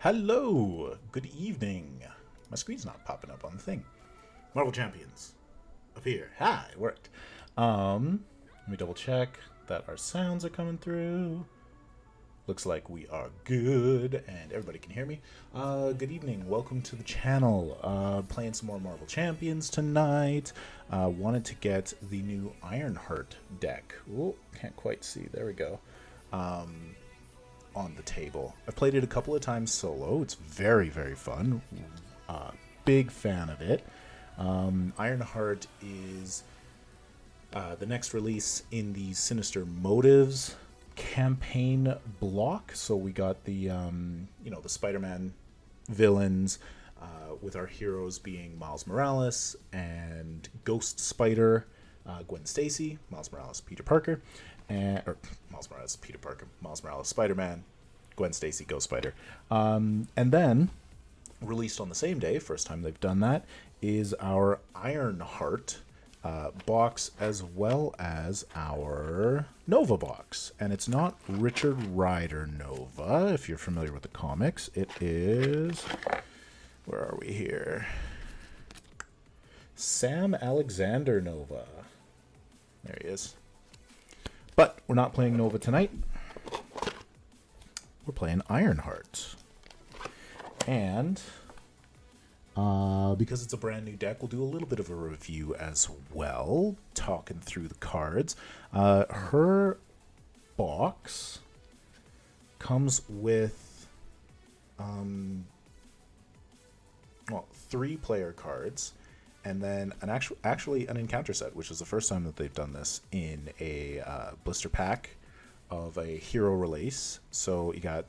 Hello, good evening. My screen's not popping up on the thing. Marvel Champions, up here. Ha, it worked. Let me double check that our sounds are coming through. Looks like we are good, and everybody can hear me. Good evening, welcome to the channel. Playing some more Marvel Champions tonight. Wanted to get the new Ironheart deck. Oh, can't quite see. There we go. On the table. I've played it a couple of times solo. It's very, very fun. Big fan of it. Ironheart is the next release in the Sinister Motives campaign block. So we got the the Spider-Man villains, with our heroes being Miles Morales and Ghost Spider, Gwen Stacy, Miles Morales, Peter Parker, or Miles Morales, Peter Parker, Miles Morales, Spider-Man, Gwen Stacy, Ghost Spider. And then, released on the same day, first time they've done that, is our Ironheart box, as well as our Nova box. And it's not Richard Rider Nova, if you're familiar with the comics. It is... where are we here? Sam Alexander Nova. There he is. But we're not playing Nova tonight. We're playing Ironheart. And because it's a brand new deck, we'll do a little bit of a review as well, talking through the cards. Her box comes with 3 player cards, and then actually an encounter set, which is the first time that they've done this in a blister pack of a hero release. So you got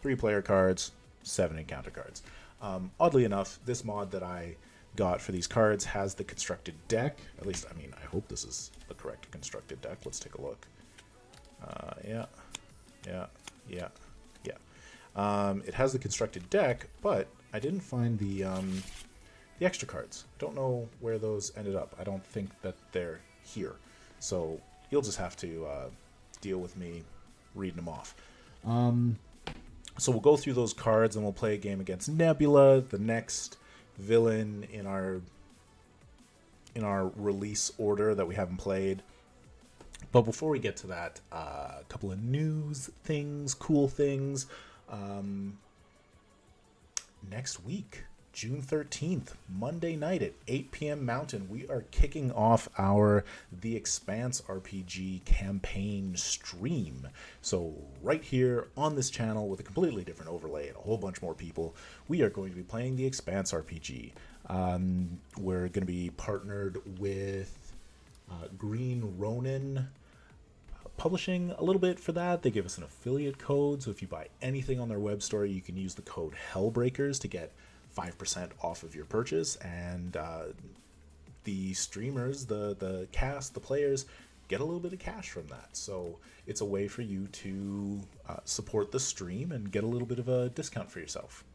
3 player cards, 7 encounter cards. Oddly enough, this mod that I got for these cards has the constructed deck. At least, I hope this is the correct constructed deck. Let's take a look. Yeah. It has the constructed deck, but I didn't find the extra cards. I don't know where those ended up. I don't think that they're here. So you'll just have to deal with me reading them off. So we'll go through those cards and we'll play a game against Nebula, the next villain in our release order that we haven't played. But before we get to that, a couple of news things, cool things. Next week, June 13th, Monday night at 8 p.m. Mountain, we are kicking off our The Expanse RPG campaign stream. So right here on this channel, with a completely different overlay and a whole bunch more people, we are going to be playing The Expanse RPG. We're going to be partnered with Green Ronin Publishing a little bit for that. They give us an affiliate code, so if you buy anything on their web store, you can use the code Hellbreakers to get 5% off of your purchase, and the streamers, the cast, the players get a little bit of cash from that. So it's a way for you to support the stream and get a little bit of a discount for yourself.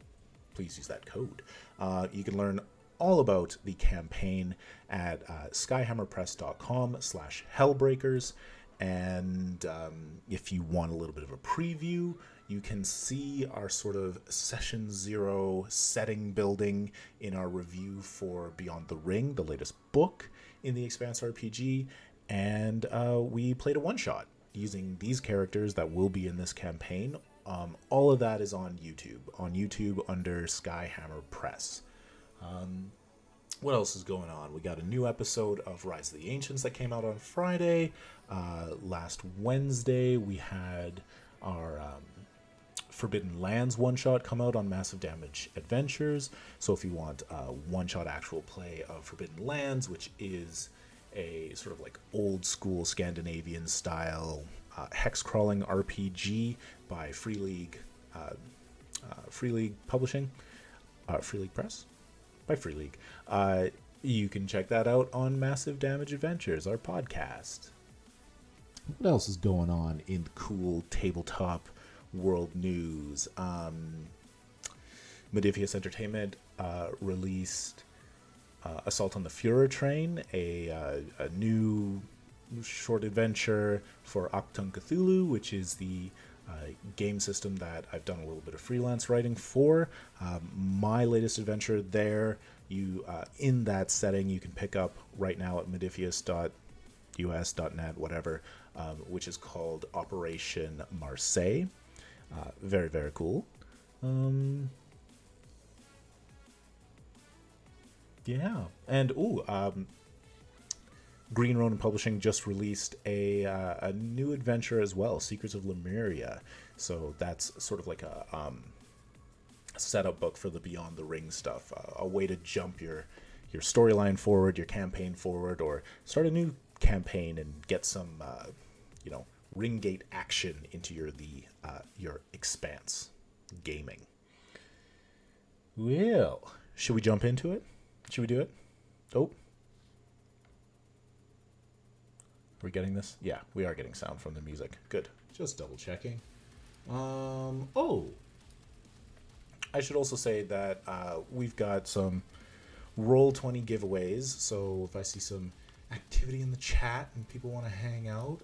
Please use that code. You can learn all about the campaign at skyhammerpress.com/hellbreakers. And if you want a little bit of a preview, you can see our sort of Session 0 setting building in our review for Beyond the Ring, the latest book in the Expanse RPG. And we played a one-shot using these characters that will be in this campaign. All of that is on YouTube. On YouTube under Skyhammer Press. What else is going on? We got a new episode of Rise of the Ancients that came out on Friday. Last Wednesday, we had our Forbidden Lands one-shot come out on Massive Damage Adventures. So if you want a one-shot actual play of Forbidden Lands, which is a sort of like old-school Scandinavian-style hex-crawling RPG by Free League Publishing, Free League Press? By Free League. You can check that out on Massive Damage Adventures, our podcast. What else is going on in the cool tabletop world news? Modifius Entertainment released Assault on the Führer Train, a new short adventure for Achtung Cthulhu, which is the game system that I've done a little bit of freelance writing for. My latest adventure there, you in that setting, you can pick up right now at modifius.us.net, whatever, which is called Operation Marseille. Very, very cool. Yeah, and Green Ronin Publishing just released a new adventure as well, Secrets of Lemuria. So that's sort of like a setup book for the Beyond the Ring stuff, a way to jump your storyline forward, your campaign forward, or start a new campaign and get some Ringgate action into your Expanse gaming. Well, should we jump into it? Should we do it? Oh. Are we getting this? Yeah, we are getting sound from the music. Good. Just double checking. I should also say that we've got some Roll20 giveaways. So if I see some activity in the chat and people want to hang out,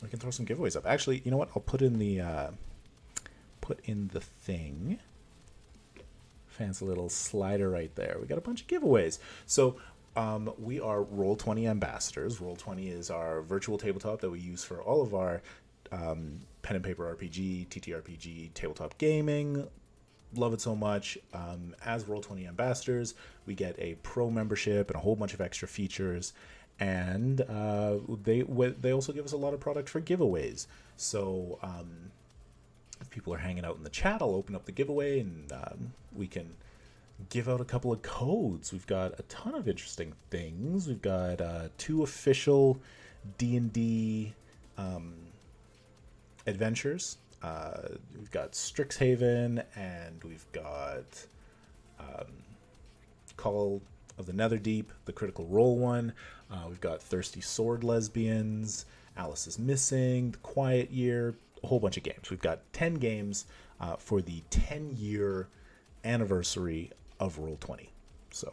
we can throw some giveaways up. Actually, you know what? I'll put in the thing. Fancy little slider right there. We got a bunch of giveaways. So we are Roll20 ambassadors. Roll20 is our virtual tabletop that we use for all of our pen and paper RPG, TTRPG, tabletop gaming. Love it so much. As Roll20 ambassadors, we get a pro membership and a whole bunch of extra features. And they also give us a lot of product for giveaways. So if people are hanging out in the chat, I'll open up the giveaway and we can give out a couple of codes. We've got a ton of interesting things. We've got 2 official D&D adventures. We've got Strixhaven, and we've got Call of the Netherdeep, the Critical Role one. We've got Thirsty Sword Lesbians, Alice is Missing, The Quiet Year, a whole bunch of games. We've got 10 games for the 10-year anniversary of Roll20. So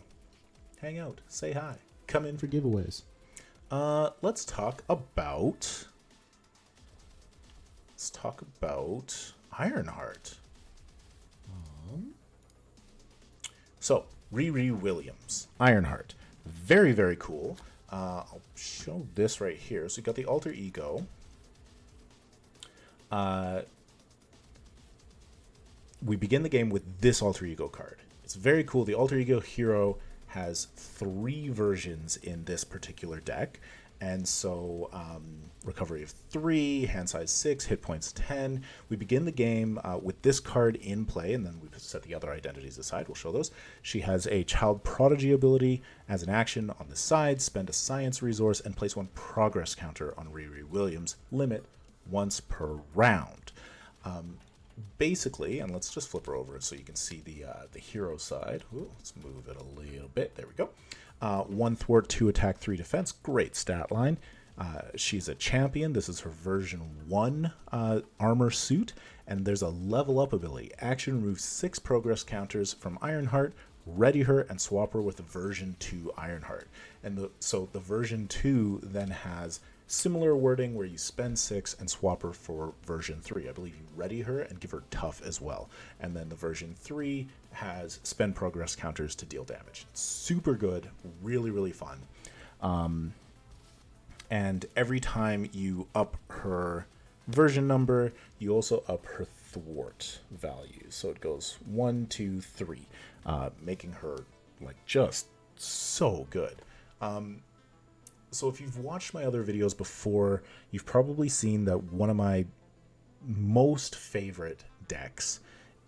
hang out, say hi, come in for giveaways. Let's talk about Ironheart. So Riri Williams, Ironheart, very, very cool. I'll show this right here. So you got the alter ego. We begin the game with this alter ego card. It's very cool. The alter ego hero has 3 versions in this particular deck. And so recovery of 3, hand size 6, hit points 10. We begin the game with this card in play, and then we set the other identities aside. We'll show those. She has a Child Prodigy ability as an action on the side. Spend a science resource and place 1 progress counter on Riri Williams. Limit once per round. Basically, and let's just flip her over so you can see the hero side. Ooh, let's move it a little bit. There we go. 1 thwart, 2 attack, 3 defense. Great stat line. She's a champion. This is her version 1 armor suit, and there's a level up ability. Action removes 6 progress counters from Ironheart. Ready her and swap her with the version 2 Ironheart. And so the version 2 then has similar wording where you spend 6 and swap her for version 3. I believe you ready her and give her tough as well. And then the version 3 has spend progress counters to deal damage. Super good, really, really fun. And every time you up her version number, you also up her thwart value. So it goes 1, 2, 3, making her like just so good. So if you've watched my other videos before, you've probably seen that one of my most favorite decks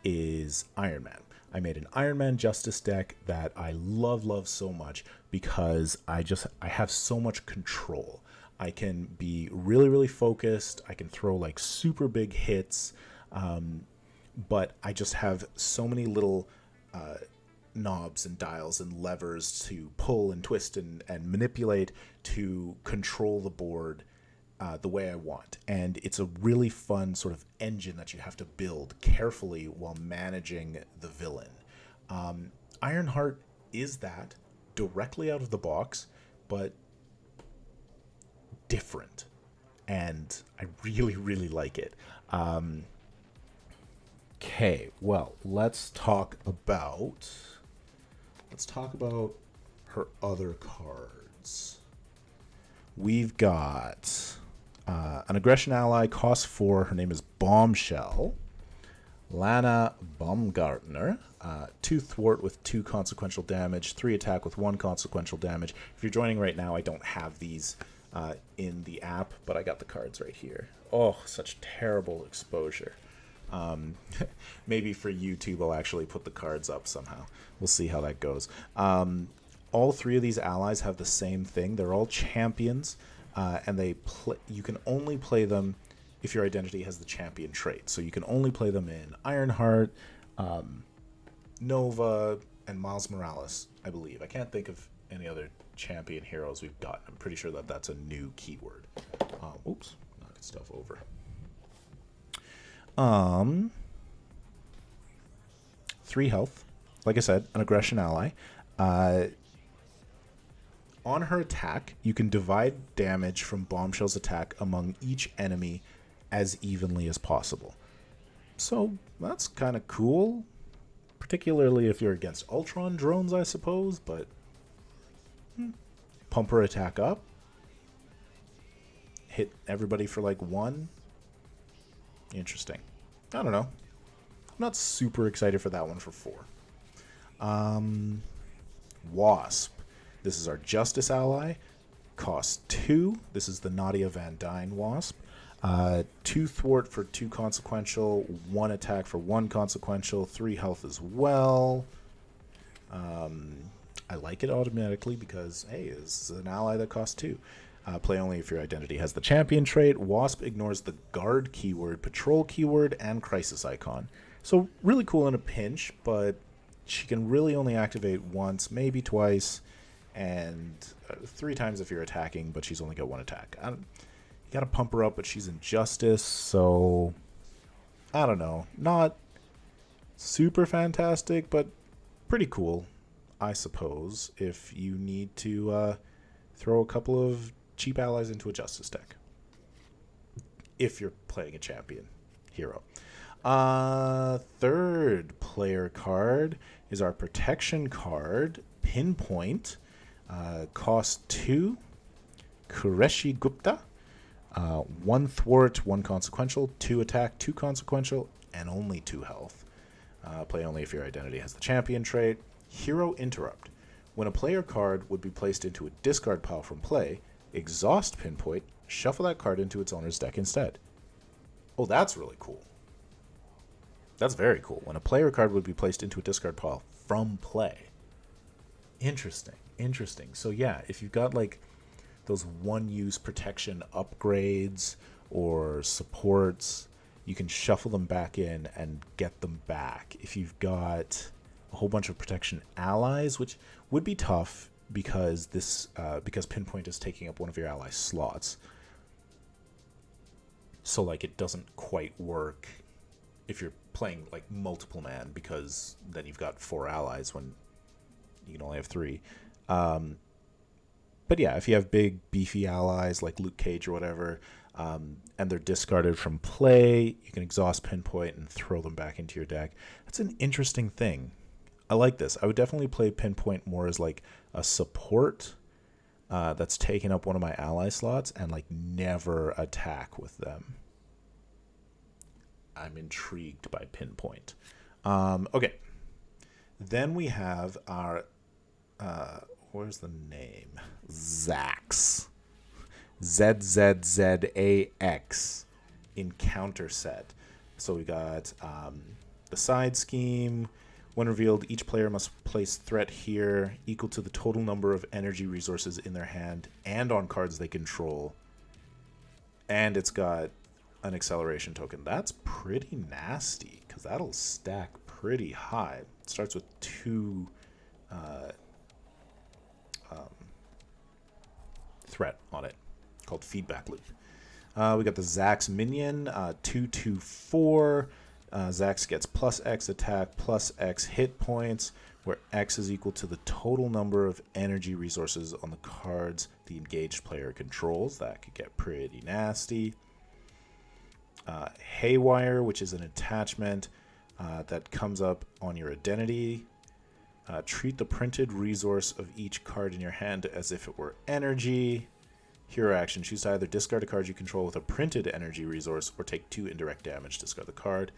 is Iron Man. I made an Iron Man Justice deck that I love so much because I have so much control. I can be really, really focused. I can throw like super big hits, but I just have so many little knobs and dials and levers to pull and twist and manipulate to control the board the way I want. And it's a really fun sort of engine that you have to build carefully while managing the villain. Ironheart is that directly out of the box, but different. and I really, really like it. Okay, well, let's talk about her other cards. We've got an aggression ally, cost 4. Her name is Bombshell. Lana Baumgartner. 2 thwart with 2 consequential damage, 3 attack with 1 consequential damage. If you're joining right now, I don't have these in the app, but I got the cards right here. Oh, such terrible exposure. Maybe for YouTube, I'll actually put the cards up somehow. We'll see how that goes. All 3 of these allies have the same thing. They're all champions, and you can only play them if your identity has the champion trait. So you can only play them in Ironheart, Nova, and Miles Morales, I believe. I can't think of any other champion heroes we've got. I'm pretty sure that that's a new keyword. Oops, knocking stuff over. 3 health. Like I said, an aggression ally. On her attack, you can divide damage from Bombshell's attack among each enemy as evenly as possible. So that's kind of cool, particularly if you're against Ultron drones, I suppose, but pump her attack up, hit everybody for like 1. Interesting. I don't know. I'm not super excited for that one for 4. Wasp. This is our Justice ally. Cost 2. This is the Nadia Van Dyne Wasp. 2 thwart for 2 consequential, 1 attack for 1 consequential, 3 health as well. I like it automatically because, hey, this is an ally that costs 2. Play only if your identity has the champion trait. Wasp ignores the guard keyword, patrol keyword, and crisis icon. So really cool in a pinch, but she can really only activate once, maybe twice, and 3 times if you're attacking, but she's only got 1 attack. You gotta pump her up, but she's in Justice, so I don't know. Not super fantastic, but pretty cool, I suppose, if you need to throw a couple of cheap allies into a Justice deck. If you're playing a champion hero. Third player card is our protection card, Pinpoint. Cost 2. Qureshi Gupta. 1 thwart, 1 consequential, 2 attack, 2 consequential, and only 2 health. Play only if your identity has the champion trait. Hero Interrupt. When a player card would be placed into a discard pile from play, exhaust Pinpoint, shuffle that card into its owner's deck instead. Oh, that's really cool. That's very cool. When a player card would be placed into a discard pile from play. Interesting. Interesting. So yeah, if you've got like those one-use protection upgrades or supports, you can shuffle them back in and get them back. If you've got a whole bunch of protection allies, which would be tough because because Pinpoint is taking up one of your ally slots. So like it doesn't quite work if you're playing like multiple man, because then you've got 4 allies when you can only have 3. But yeah, if you have big beefy allies like Luke Cage or whatever, and they're discarded from play, you can exhaust Pinpoint and throw them back into your deck. That's an interesting thing. I like this. I would definitely play Pinpoint more as like a support that's taking up one of my ally slots and like never attack with them. I'm intrigued by Pinpoint. Okay. Then we have our where's the name? Zax. ZZZAX encounter set. So we got the side scheme. When revealed, each player must place threat here equal to the total number of energy resources in their hand and on cards they control. And it's got an acceleration token. That's pretty nasty because that'll stack pretty high. It starts with 2 threat on it called Feedback Loop. We got the Zax Minion, 2/2/4. Zax gets plus X attack, plus X hit points, where X is equal to the total number of energy resources on the cards the engaged player controls. That could get pretty nasty. Haywire, which is an attachment that comes up on your identity. Treat the printed resource of each card in your hand as if it were energy. Hero action. Choose to either discard a card you control with a printed energy resource or take 2 indirect damage. Discard the card.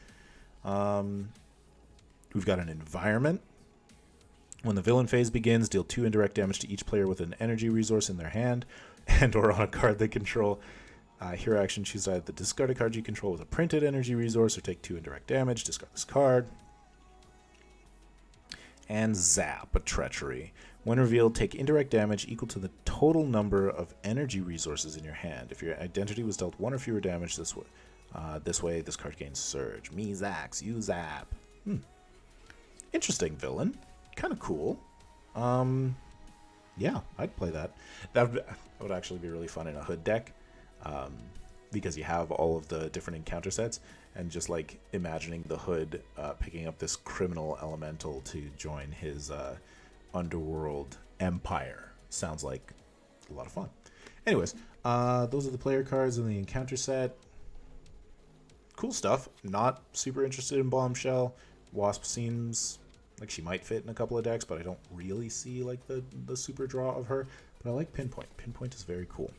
We've got an environment. When the villain phase begins, deal 2 indirect damage to each player with an energy resource in their hand and or on a card they control. Hero action. Choose to either discard a card you control with a printed energy resource or take 2 indirect damage. Discard this card. And Zap, a treachery. When revealed, take indirect damage equal to the total number of energy resources in your hand. If your identity was dealt 1 or fewer damage this way, this card gains Surge. Me, Zax, you Zap. Interesting villain. Kind of cool. Yeah, I'd play that. That would actually be really fun in a Hood deck. Because you have all of the different encounter sets, and just like imagining the Hood picking up this criminal elemental to join his underworld empire sounds like a lot of fun. Anyways, those are the player cards in the encounter set. Cool stuff. Not super interested in Bombshell. Wasp seems like she might fit in a couple of decks, but I don't really see like the super draw of her. But I like Pinpoint. Pinpoint is very cool.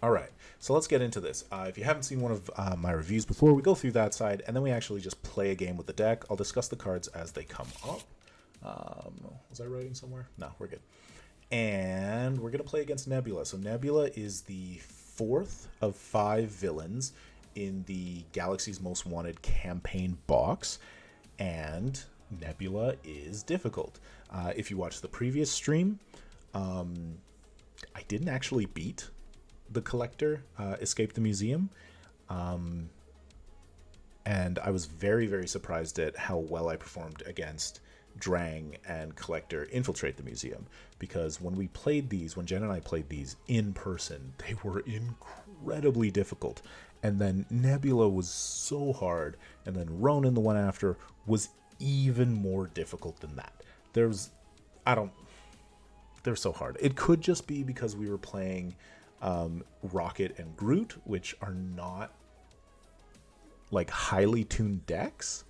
All right, so let's get into this. If you haven't seen one of my reviews before, we go through that side, and then we actually just play a game with the deck. I'll discuss the cards as they come up. Was I writing somewhere? No, we're good. And we're going to play against Nebula. So Nebula is the 4th of 5 villains in the Galaxy's Most Wanted campaign box, and Nebula is difficult. If you watched the previous stream, I didn't actually beat the Collector, Escape the Museum, and I was very, very surprised at how well I performed against Drang and Collector Infiltrate the Museum, because when Jen and I played these in person, they were incredibly difficult, and then Nebula was so hard, and then Ronin, the one after, was even more difficult than that. They're so hard. It could just be because we were playing Rocket and Groot, which are not like highly tuned decks,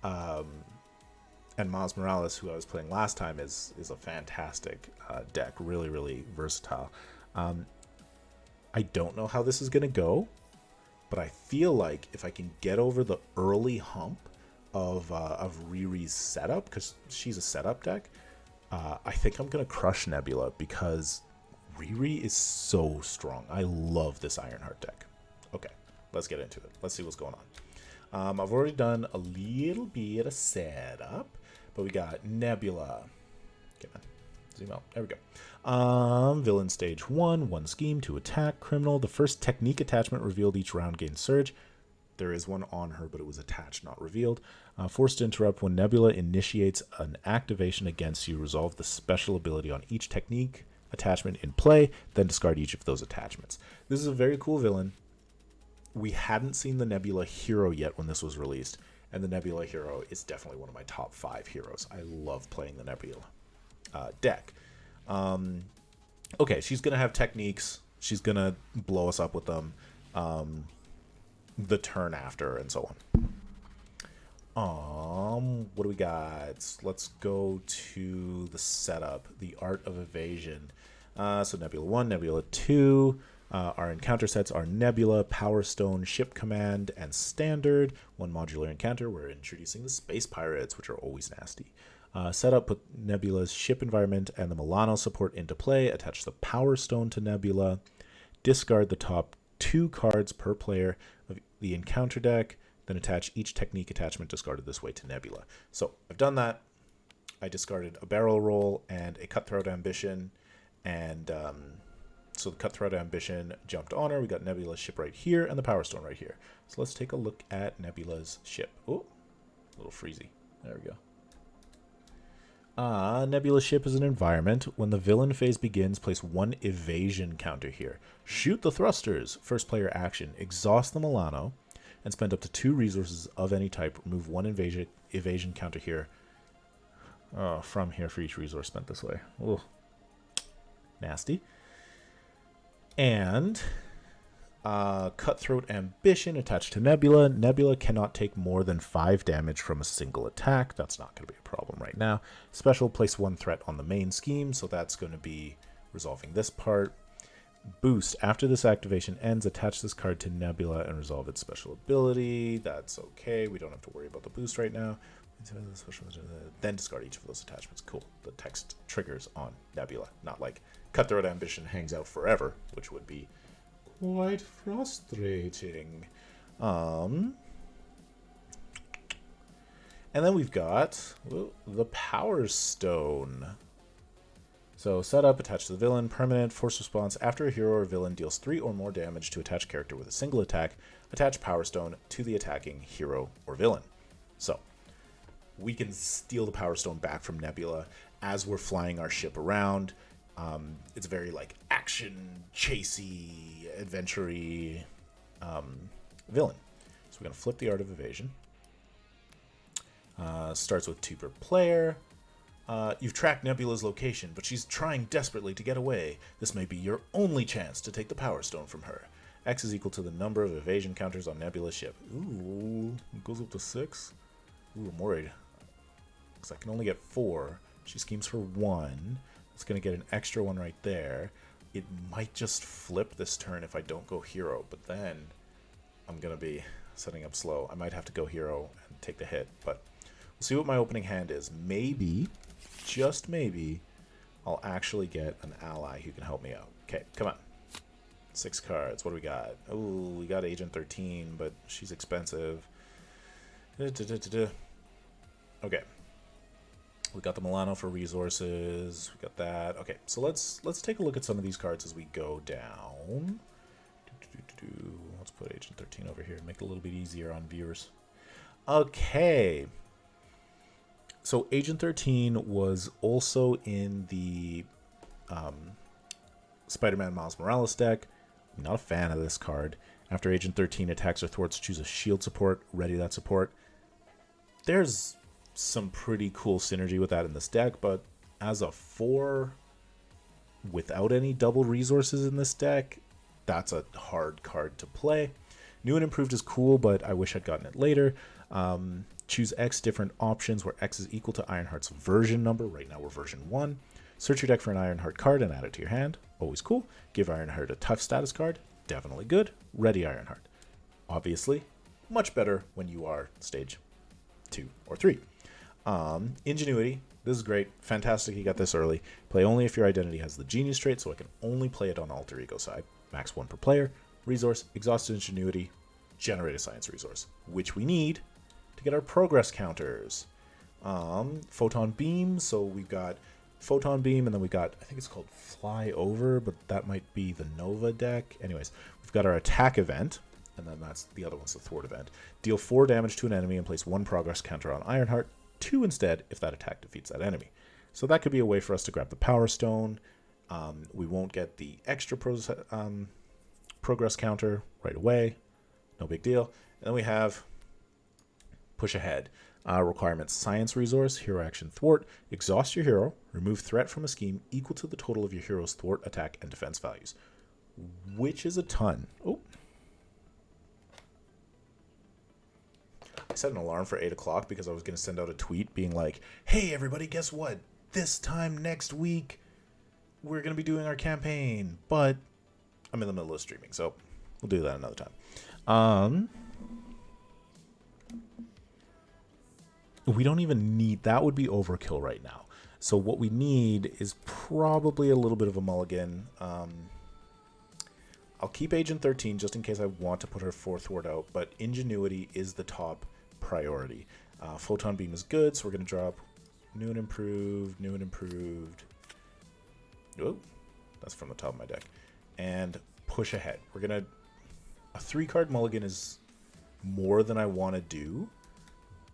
and Miles Morales, who I was playing last time, is a fantastic deck, really, really versatile. I don't know how this is going to go, but I feel like if I can get over the early hump of Riri's setup, because she's a setup deck, I think I'm going to crush Nebula, because Riri is so strong. I love this Ironheart deck. Okay, let's get into it. Let's see what's going on. I've already done a little bit of setup, but we got Nebula. Okay, zoom out. There we go. Villain stage 1, 1 scheme, 2 attack, criminal. The first technique attachment revealed each round gains Surge. There is one on her, but it was attached, not revealed. Forced to interrupt when Nebula initiates an activation against you. Resolve the special ability on each technique attachment in play, then discard each of those attachments. This is a very cool villain. We hadn't seen the Nebula hero yet when this was released, and the Nebula hero is definitely one of my top 5 heroes. I love playing the Nebula deck. Okay, she's going to have techniques. She's going to blow us up with them the turn after, and so on. What do we got? Let's go to the setup, the Art of Evasion. So Nebula 1, Nebula 2. Our encounter sets are Nebula, Power Stone, Ship Command, and Standard. 1 modular encounter. We're introducing the Space Pirates, which are always nasty. Setup, put Nebula's ship environment and the Milano support into play. Attach the Power Stone to Nebula. Discard the top 2 cards per player of the encounter deck. Then attach each technique attachment discarded this way to Nebula. So I've done that. I discarded a Barrel Roll and a Cutthroat Ambition, and so the Cutthroat Ambition jumped on her. We got Nebula's ship right here and the Power Stone right here. So let's take a look at Nebula's ship. Oh, a little freezy. There we go. Nebula's ship is an environment. When the villain phase begins, place 1 evasion counter here. Shoot the thrusters. First player action. Exhaust the Milano. and spend up to 2 resources of any type. Remove 1 evasion counter here from here for each resource spent this way. Ugh. Nasty. And Cutthroat Ambition attached to Nebula. Nebula cannot take more than 5 damage from a single attack. That's not going to be a problem right now. Special, place 1 threat on the main scheme, so that's going to be resolving this part. Boost. After this activation ends, attach this card to Nebula and resolve its special ability. That's okay. We don't have to worry about the boost right now. Then discard each of those attachments. Cool. The text triggers on Nebula. Not like Cutthroat Ambition hangs out forever, which would be quite frustrating. And then we've got the Power Stone. So set up, attach to the villain, permanent, force response. After a hero or villain deals 3 or more damage to attached character with a single attack, attach Power Stone to the attacking hero or villain. So we can steal the Power Stone back from Nebula as we're flying our ship around. It's very like action, chasey, adventure-y villain. So we're going to flip the Art of Evasion. Starts with 2 per player. You've tracked Nebula's location, but she's trying desperately to get away. This may be your only chance to take the Power Stone from her. X is equal to the number of evasion counters on Nebula's ship. Ooh, it goes up to 6. Ooh, I'm worried. Because I can only get 4. She schemes for 1. It's going to get an extra 1 right there. It might just flip this turn if I don't go hero, but then I'm going to be setting up slow. I might have to go hero and take the hit, but we'll see what my opening hand is. Maybe, just maybe, I'll actually get an ally who can help me out. Okay, come on. 6 cards. What do we got? Oh, we got Agent 13, but she's expensive. Okay. We got the Milano for resources. We got that. Okay, so let's take a look at some of these cards as we go down. Let's put Agent 13 over here and make it a little bit easier on viewers. Okay. So Agent 13 was also in the Spider-Man Miles Morales deck. I'm not a fan of this card. After Agent 13 attacks or thwarts, choose a shield support. Ready that support. There's some pretty cool synergy with that in this deck, but as a 4 without any double resources in this deck, that's a hard card to play. New and improved is cool, but I wish I'd gotten it later. Choose X different options where X is equal to Ironheart's version number. Right now we're version 1. Search your deck for an Ironheart card and add it to your hand. Always cool. Give Ironheart a tough status card. Definitely good. Ready Ironheart. Obviously, much better when you are stage 2 or 3. Ingenuity. This is great. Fantastic you got this early. Play only if your identity has the genius trait, so I can only play it on alter ego side. Max 1 per player. Resource, exhausted ingenuity, generate a science resource, which we need to get our progress counters. Photon beam, so we've got photon beam, and then we got, I think it's called fly over, but that might be the Nova deck. Anyways, we've got our attack event, and then that's the other one's the thwart event. Deal 4 damage to an enemy and place 1 progress counter on Ironheart, 2 instead if that attack defeats that enemy. So that could be a way for us to grab the Power Stone. We won't get the extra progress counter right away. No big deal. And then we have push ahead. Requirements: science resource, hero action thwart, exhaust your hero, remove threat from a scheme equal to the total of your hero's thwart, attack, and defense values, which is a ton. Oh. I set an alarm for 8 o'clock because I was going to send out a tweet being like, hey everybody, guess what? This time next week, we're going to be doing our campaign, but I'm in the middle of streaming, so we'll do that another time. We don't even need, that would be overkill right now. So what we need is probably a little bit of a mulligan. I'll keep Agent 13 just in case I want to put her 4th ward out, but Ingenuity is the top priority. Photon Beam is good, so we're going to drop new and improved, new and improved. Oh, that's from the top of my deck. And push ahead. We're going to, a 3-card mulligan is more than I want to do,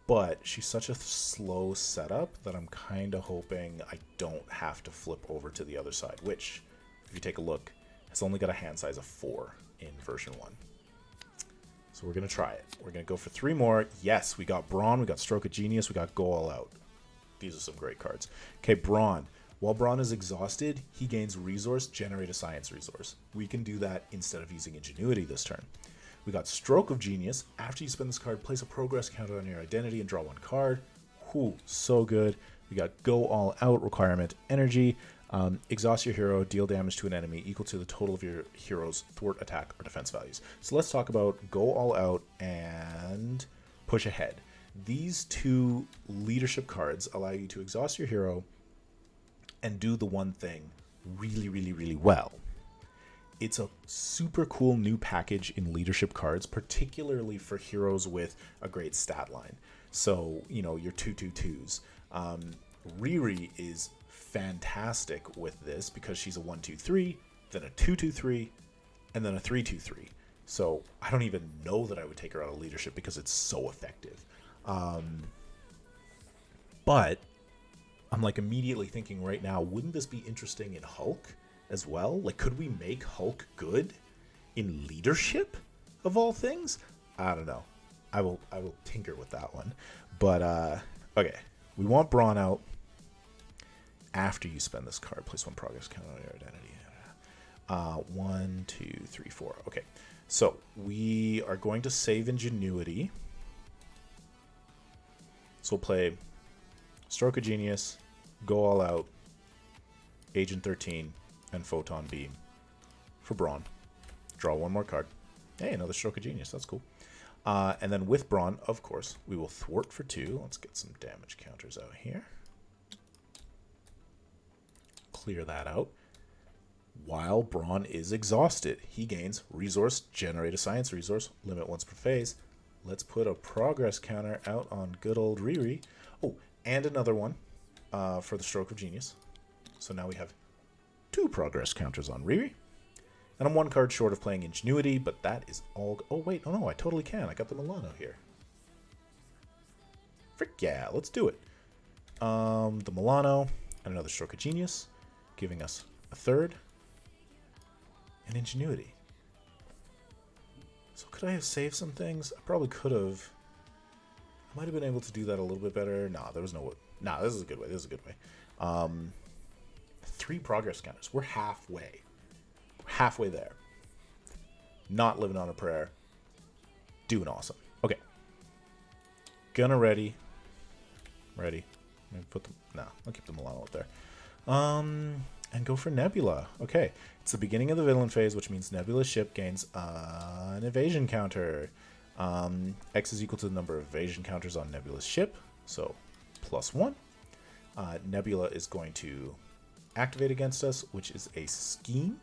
but she's such a slow setup that I'm kind of hoping I don't have to flip over to the other side, which, if you take a look, has only got a hand size of 4 in version 1. So we're going to try it. We're going to go for 3 more. Yes, we got Brawn, we got Stroke of Genius, we got Go All Out. These are some great cards. Okay, Brawn. While Brawn is exhausted, he gains resource, generate a science resource. We can do that instead of using Ingenuity this turn. We got Stroke of Genius. After you spend this card, place a progress counter on your identity and draw 1 card. Whew, so good. We got Go All Out, requirement energy. Exhaust your hero, deal damage to an enemy equal to the total of your hero's thwart, attack, or defense values. So let's talk about Go All Out and Push Ahead. These 2 leadership cards allow you to exhaust your hero and do the one thing really, really, really well. It's a super cool new package in leadership cards, particularly for heroes with a great stat line. So, you know, your 2/2/2s. Riri is fantastic with this because she's a 1/2/3, then a 2/2/3, and then a 3/2/3. So I don't even know that I would take her out of leadership because it's so effective. But I'm like immediately thinking right now, wouldn't this be interesting in Hulk as well? Like, could we make Hulk good in leadership of all things? I don't know. I will tinker with that one. But okay, we want Brawn out. After you spend this card, place 1 progress counter on your identity. 1, 2, 3, 4. Okay, so we are going to save Ingenuity. So we'll play Stroke of Genius, Go All Out, Agent 13, and Photon Beam for Brawn. Draw 1 more card. Hey, another Stroke of Genius. That's cool. And then with Brawn, of course, we will thwart for 2. Let's get some damage counters out here. Clear that out. While Brawn is exhausted, he gains resource, generate a science resource, limit once per phase. Let's put a progress counter out on good old Riri. Oh, and another one for the Stroke of Genius. So now we have 2 progress counters on Riri. And I'm 1 card short of playing Ingenuity, but that is all... Oh, wait. Oh, no, I totally can. I got the Milano here. Frick yeah, let's do it. The Milano and another Stroke of Genius, giving us a 3rd. And Ingenuity. So could I have saved some things? I probably could have. I might have been able to do that a little bit better. Nah, there was no way. Nah, this is a good way. This is a good way. 3 progress counters. We're halfway. Halfway there. Not living on a prayer. Doing awesome. Okay. Gonna ready. Ready. Put the... Nah, I'll keep the Milano up there. And go for Nebula. Okay. It's the beginning of the villain phase, which means Nebula's ship gains an evasion counter. X is equal to the number of evasion counters on Nebula's ship, so +1. Nebula is going to activate against us, which is a scheme.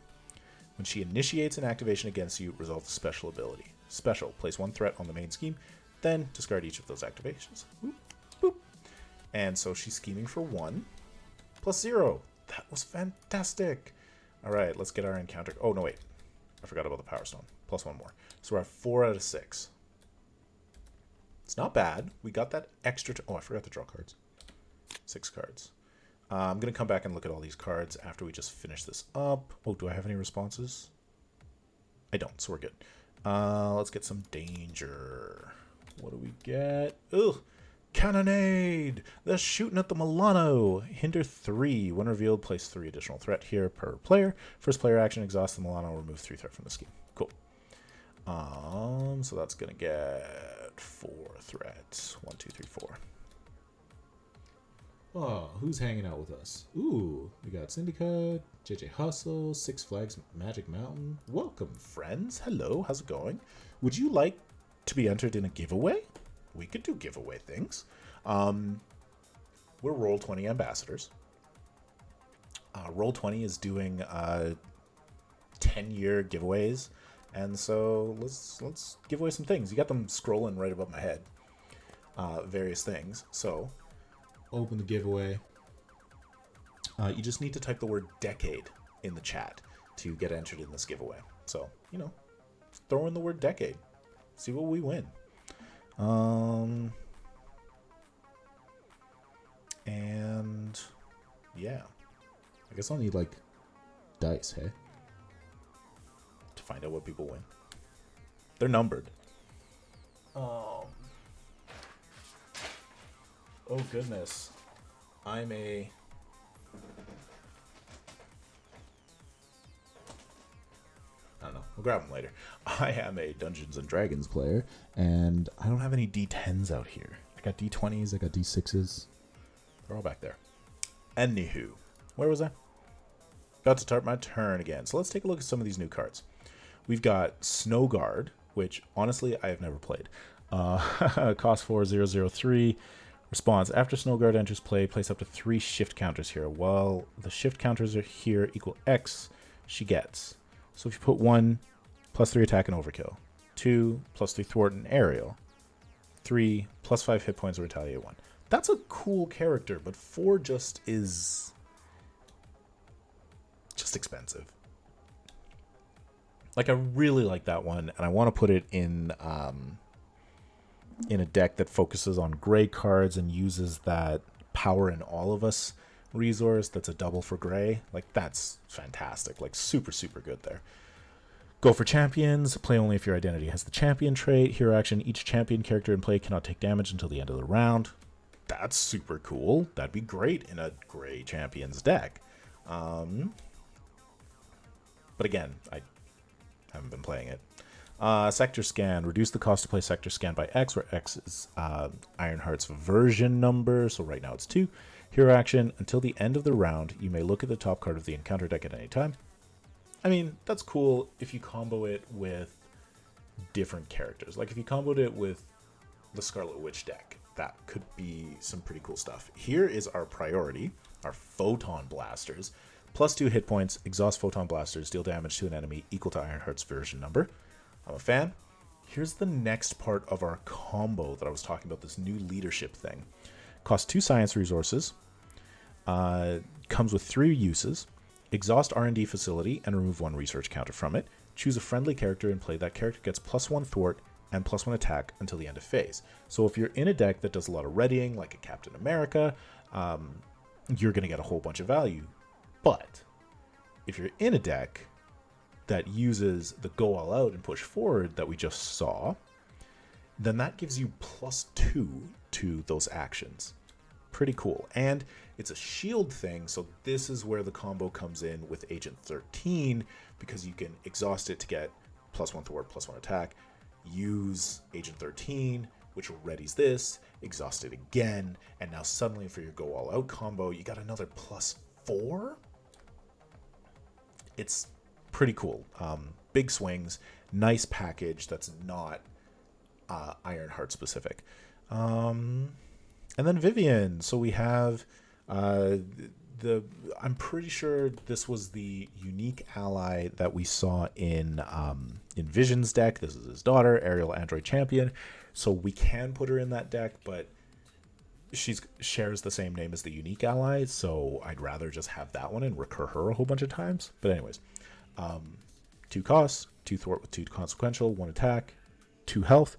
When she initiates an activation against you, resolve the special ability. Special, place 1 threat on the main scheme, then discard each of those activations. Boop, boop. And so she's scheming for 1, +0. That was fantastic. All right, let's get our encounter. Oh, no, wait. I forgot about the Power Stone. +1 more. So we're at 4 out of 6. It's not bad. We got that extra... Oh, I forgot to draw cards. 6 cards. I'm going to come back and look at all these cards after we just finish this up. Oh, do I have any responses? I don't, so we're good. Let's get some danger. What do we get? Ugh! Cannonade! They're shooting at the Milano. Hinder 3. When revealed, place 3 additional threat here per player. First player action, exhaust the Milano, remove 3 threat from the scheme. Cool. So that's gonna get 4 threats. 1, 2, 3, 4. Oh, who's hanging out with us? Ooh, we got Syndicate, JJ Hustle, Six Flags Magic Mountain. Welcome, friends. Hello, how's it going? Would you like to be entered in a giveaway? We could do giveaway things. We're Roll20 ambassadors. Roll20 is doing 10-year giveaways, and so let's give away some things. You got them scrolling right above my head. Various things. So open the giveaway. You just need to type the word decade in the chat to get entered in this giveaway. So, you know, throw in the word decade. See what we win. And yeah, I guess I'll need like dice, hey, to find out what people win. They're numbered. Oh goodness. I don't know. We'll grab them later. I am a Dungeons and Dragons player, and I don't have any D10s out here. I got D20s, I got D6s. They're all back there. Anywho, where was I? About to start my turn again. So let's take a look at some of these new cards. We've got Snow Guard, which honestly I have never played. Cost 4003. Response: after Snow Guard enters play, place up to 3 shift counters here. While the shift counters are here equal X, she gets. So if you put 1, +3 attack and overkill. 2, +3 thwart and aerial. 3, +5 hit points or retaliate 1. That's a cool character, but 4 just is just expensive. Like, I really like that one, and I want to put it in a deck that focuses on gray cards and uses that Power in All of Us resource that's a double for gray. Like, that's fantastic. Like, super, super good there. Go for champions. Play only if your identity has the champion trait. Hero action: each champion character in play cannot take damage until the end of the round. That's super cool. That'd be great in a gray champions deck. But again, I haven't been playing it. Sector Scan. Reduce the cost to play Sector Scan by X, where X is Ironheart's version number. So right now it's 2. Hero action: until the end of the round, you may look at the top card of the encounter deck at any time. I mean, that's cool if you combo it with different characters. Like if you comboed it with the Scarlet Witch deck, that could be some pretty cool stuff. Here is our priority, our Photon Blasters. +2 hit points, exhaust Photon Blasters, deal damage to an enemy equal to Ironheart's version number. I'm a fan. Here's the next part of our combo that I was talking about, this new leadership thing. Costs 2 science resources. Comes with 3 uses. Exhaust R&D facility and remove 1 research counter from it. Choose a friendly character and play. That character gets +1 thwart and +1 attack until the end of phase. So if you're in a deck that does a lot of readying, like a Captain America, you're going to get a whole bunch of value. But if you're in a deck that uses the go all out and push forward that we just saw, then that gives you +2 to those actions. Pretty cool. And it's a shield thing, so this is where the combo comes in with Agent 13, because you can exhaust it to get +1 thwart, +1 attack, use Agent 13, which readies this, exhaust it again, and now suddenly for your go all out combo, you got another +4? It's pretty cool. Big swings, nice package that's not Ironheart specific. And then Vivian. So we have I'm pretty sure this was the unique ally that we saw in Vision's deck. This is his daughter, Aerial Android Champion. So we can put her in that deck, but she shares the same name as the unique ally, so I'd rather just have that one and recur her a whole bunch of times. But anyways, 2 costs, 2 thwart with 2 consequential, 1 attack, 2 health.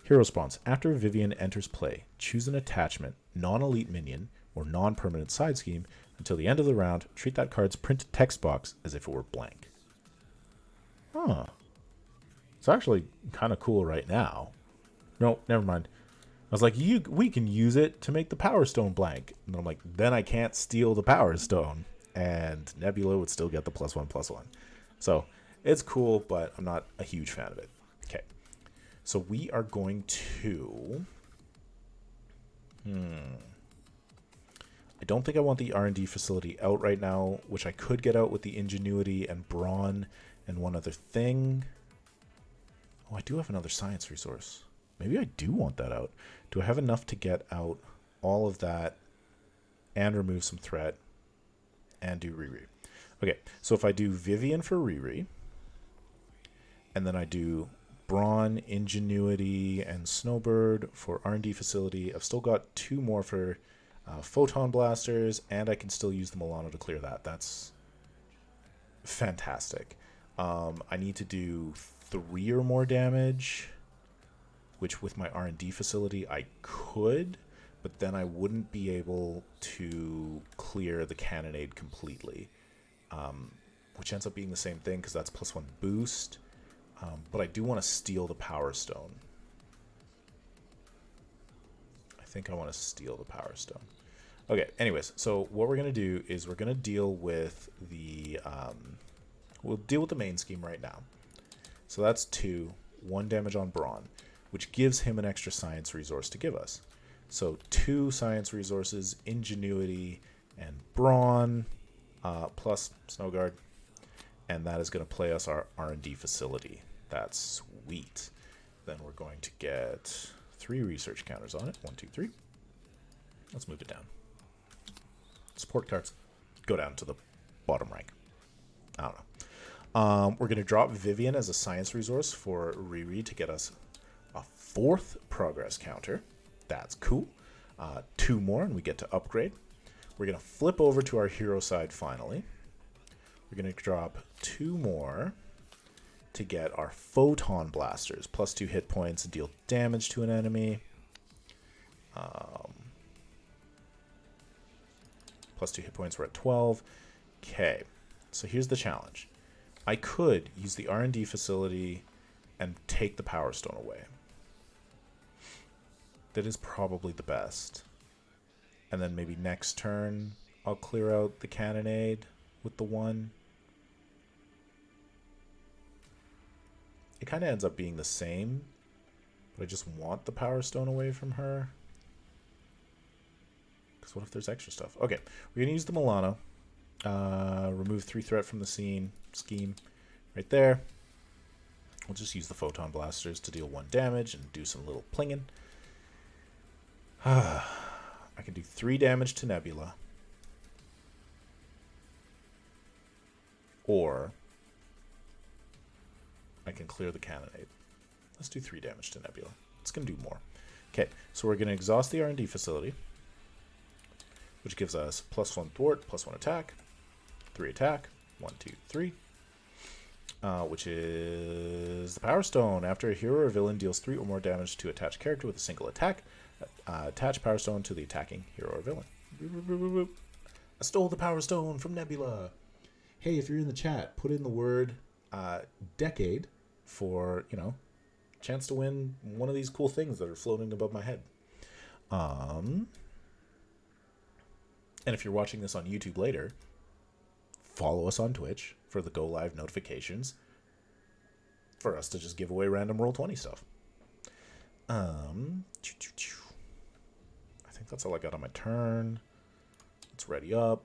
Hero response: after Vivian enters play, choose an attachment, non-elite minion, or non-permanent side scheme until the end of the round. Treat that card's printed text box as if it were blank. Huh. It's actually kind of cool right now. No, never mind. I was like, we can use it to make the Power Stone blank. And I'm like, then I can't steal the Power Stone. And Nebula would still get the +1/+1. So it's cool, but I'm not a huge fan of it. Okay. So we are going to... I don't think I want the R&D facility out right now, which I could get out with the Ingenuity and Brawn and one other thing. Oh, I do have another science resource. Maybe I do want that out. Do I have enough to get out all of that and remove some threat and do Riri? Okay, so if I do Vivian for Riri, and then I do Brawn, Ingenuity, and Snowbird for R&D facility, I've still got 2 more for Photon Blasters, and I can still use the Milano to clear that. That's fantastic. I need to do 3 or more damage, which with my R&D facility I could, but then I wouldn't be able to clear the Cannonade completely, which ends up being the same thing because that's +1 boost. But I do want to steal the Power Stone. think I want to steal the Power Stone. Okay, anyways, so what we're going to do is we're going to deal with the... we'll deal with the main scheme right now. So that's 2, 1 damage on Brawn, which gives him an extra science resource to give us. So 2 science resources, Ingenuity and Brawn, plus Snow Guard. And that is going to play us our R&D facility. That's sweet. Then we're going to get 3 research counters on it. 1, 2, 3. Let's move it down. Support cards. Go down to the bottom rank. I don't know. We're going to drop Vivian as a science resource for Riri to get us a 4th progress counter. That's cool. 2 more and we get to upgrade. We're going to flip over to our hero side finally. We're going to drop 2 more to get our Photon Blasters. Plus 2 hit points and deal damage to an enemy. Plus 2 hit points, we're at 12. Okay, so here's the challenge. I could use the R&D facility and take the Power Stone away. That is probably the best. And then maybe next turn, I'll clear out the Cannonade with the 1. It kind of ends up being the same, but I just want the Power Stone away from her. Because what if there's extra stuff? Okay, we're going to use the Milano. Remove 3 threat from the scheme right there. We'll just use the Photon Blasters to deal 1 damage and do some little plinging. I can do 3 damage to Nebula. Or I can clear the Cannonade. Let's do 3 damage to Nebula. It's going to do more. Okay, so we're going to exhaust the R&D facility, which gives us +1 thwart, +1 attack, 3 attack, 1, 2, 3, which is the Power Stone. After a hero or villain deals 3 or more damage to attached character with a single attack, attach Power Stone to the attacking hero or villain. I stole the Power Stone from Nebula. Hey, if you're in the chat, put in the word decade for, chance to win one of these cool things that are floating above my head. And if you're watching this on YouTube later, follow us on Twitch for the go live notifications for us to just give away random Roll20 stuff. I think that's all I got on my turn. Let's ready up.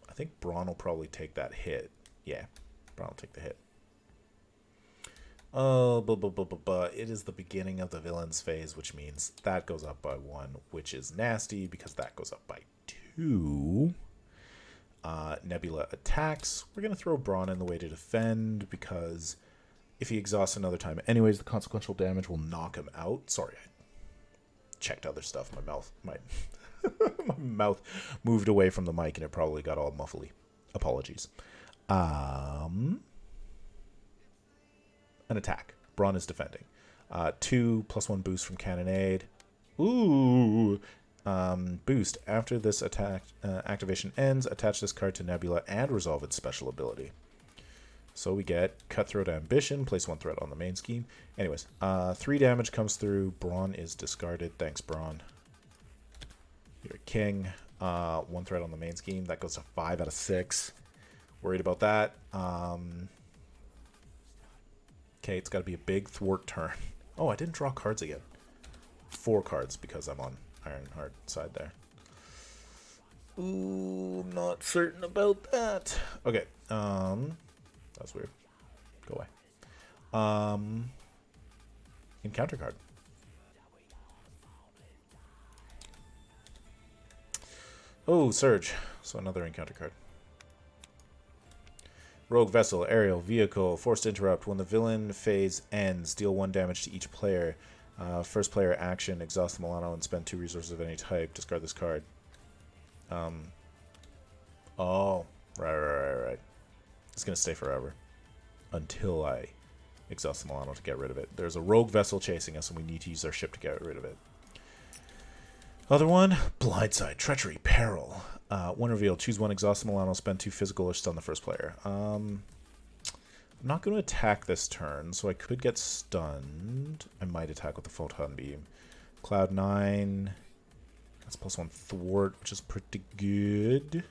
I think Brawn will probably take that hit. Yeah, Brawn will take the hit. Oh, but it is the beginning of the villains phase, which means that goes up by 1, which is nasty because that goes up by 2. Nebula attacks. We're going to throw Brawn in the way to defend because if he exhausts another time anyways, the consequential damage will knock him out. Sorry, I checked other stuff. My mouth moved away from the mic and it probably got all muffly. Apologies. An attack. Brawn is defending. 2 +1 boost from Cannonade. Ooh. Boost. After this attack activation ends, attach this card to Nebula and resolve its special ability. So we get Cutthroat Ambition. Place 1 threat on the main scheme. Anyways, 3 damage comes through. Brawn is discarded. Thanks, Brawn. You're a king. 1 threat on the main scheme. That goes to 5 out of 6. Worried about that. Okay, it's got to be a big thwart turn. Oh, I didn't draw cards again. 4 cards because I'm on Ironheart side there. Ooh, not certain about that. Okay, that's weird. Go away. Encounter card. Oh, Surge. So another encounter card. Rogue Vessel, Aerial, Vehicle, Forced Interrupt. When the villain phase ends, deal 1 damage to each player. First player action, exhaust the Milano and spend 2 resources of any type. Discard this card. Oh, right. It's going to stay forever. Until I exhaust the Milano to get rid of it. There's a Rogue Vessel chasing us and we need to use our ship to get rid of it. Other one, Blindside, Treachery, Peril. 1 reveal, choose 1, exhaust the Milano, spend 2 physical or stun the first player. I'm not going to attack this turn, so I could get stunned. I might attack with the Photon Beam. Cloud 9, That's +1 thwart, which is pretty good.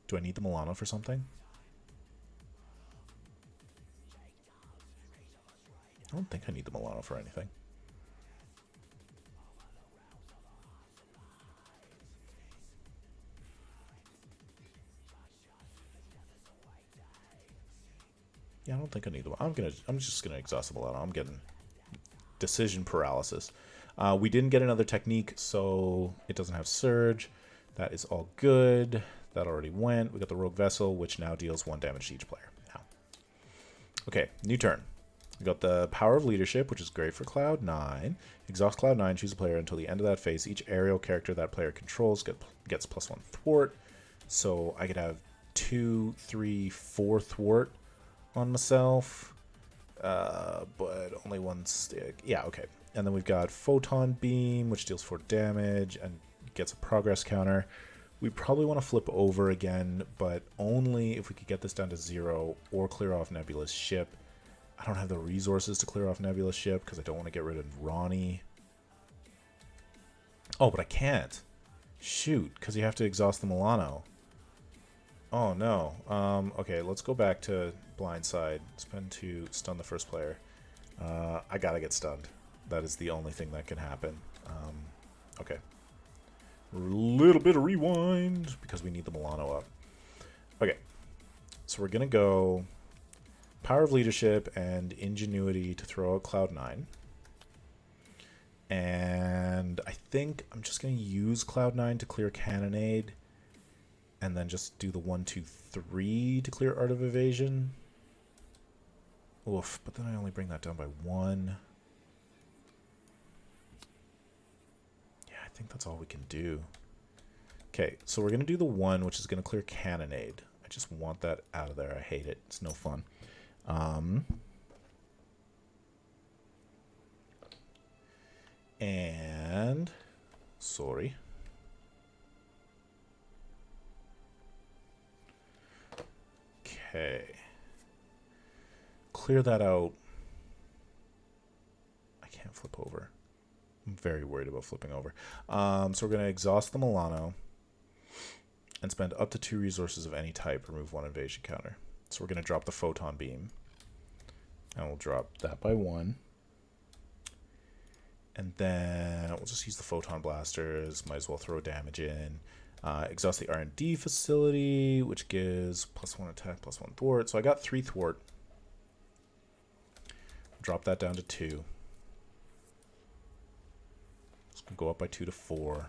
Do I need the Milano for something? I don't think I need the Milano for anything. Yeah, I don't think I need the. I'm just gonna exhaust the Milano. I'm getting decision paralysis. We didn't get another technique, so it doesn't have surge. That is all good. That already went. We got the Rogue Vessel, which now deals 1 damage to each player. Now, okay, new turn. We got the Power of Leadership, which is great for Cloud 9. Exhaust Cloud 9, choose a player until the end of that phase. Each aerial character that player controls gets +1 thwart. So I could have 2, 3, 4 thwart on myself, but only 1 stick. Yeah, okay. And then we've got Photon Beam, which deals 4 damage and gets a progress counter. We probably want to flip over again, but only if we could get this down to 0 or clear off Nebula's ship. I don't have the resources to clear off Nebula's ship because I don't want to get rid of Ronnie. Oh, but I can't. Shoot, because you have to exhaust the Milano. Oh, no. Okay, let's go back to Blindside. Spend 2, stun the first player. I gotta get stunned. That is the only thing that can happen. Okay. A little bit of rewind because we need the Milano up. Okay, so we're gonna go Power of Leadership and Ingenuity to throw out Cloud 9. And I think I'm just gonna use Cloud 9 to clear Cannonade, and then just do the 1, 2, 3 to clear Art of Evasion. Oof, but then I only bring that down by 1. I think that's all we can do. Okay, so we're going to do the 1, which is going to clear Cannonade. I just want that out of there. I hate it. It's no fun. And... sorry. Okay. Clear that out. I can't flip over. I'm very worried about flipping over. So we're going to exhaust the Milano and spend up to 2 resources of any type. Remove 1 invasion counter. So we're going to drop the Photon Beam. And we'll drop that by 1. And then we'll just use the Photon Blasters. Might as well throw damage in. Exhaust the R&D facility, which gives +1 attack, +1 thwart. So I got 3 thwart. Drop that down to 2. Go up by 2 to 4.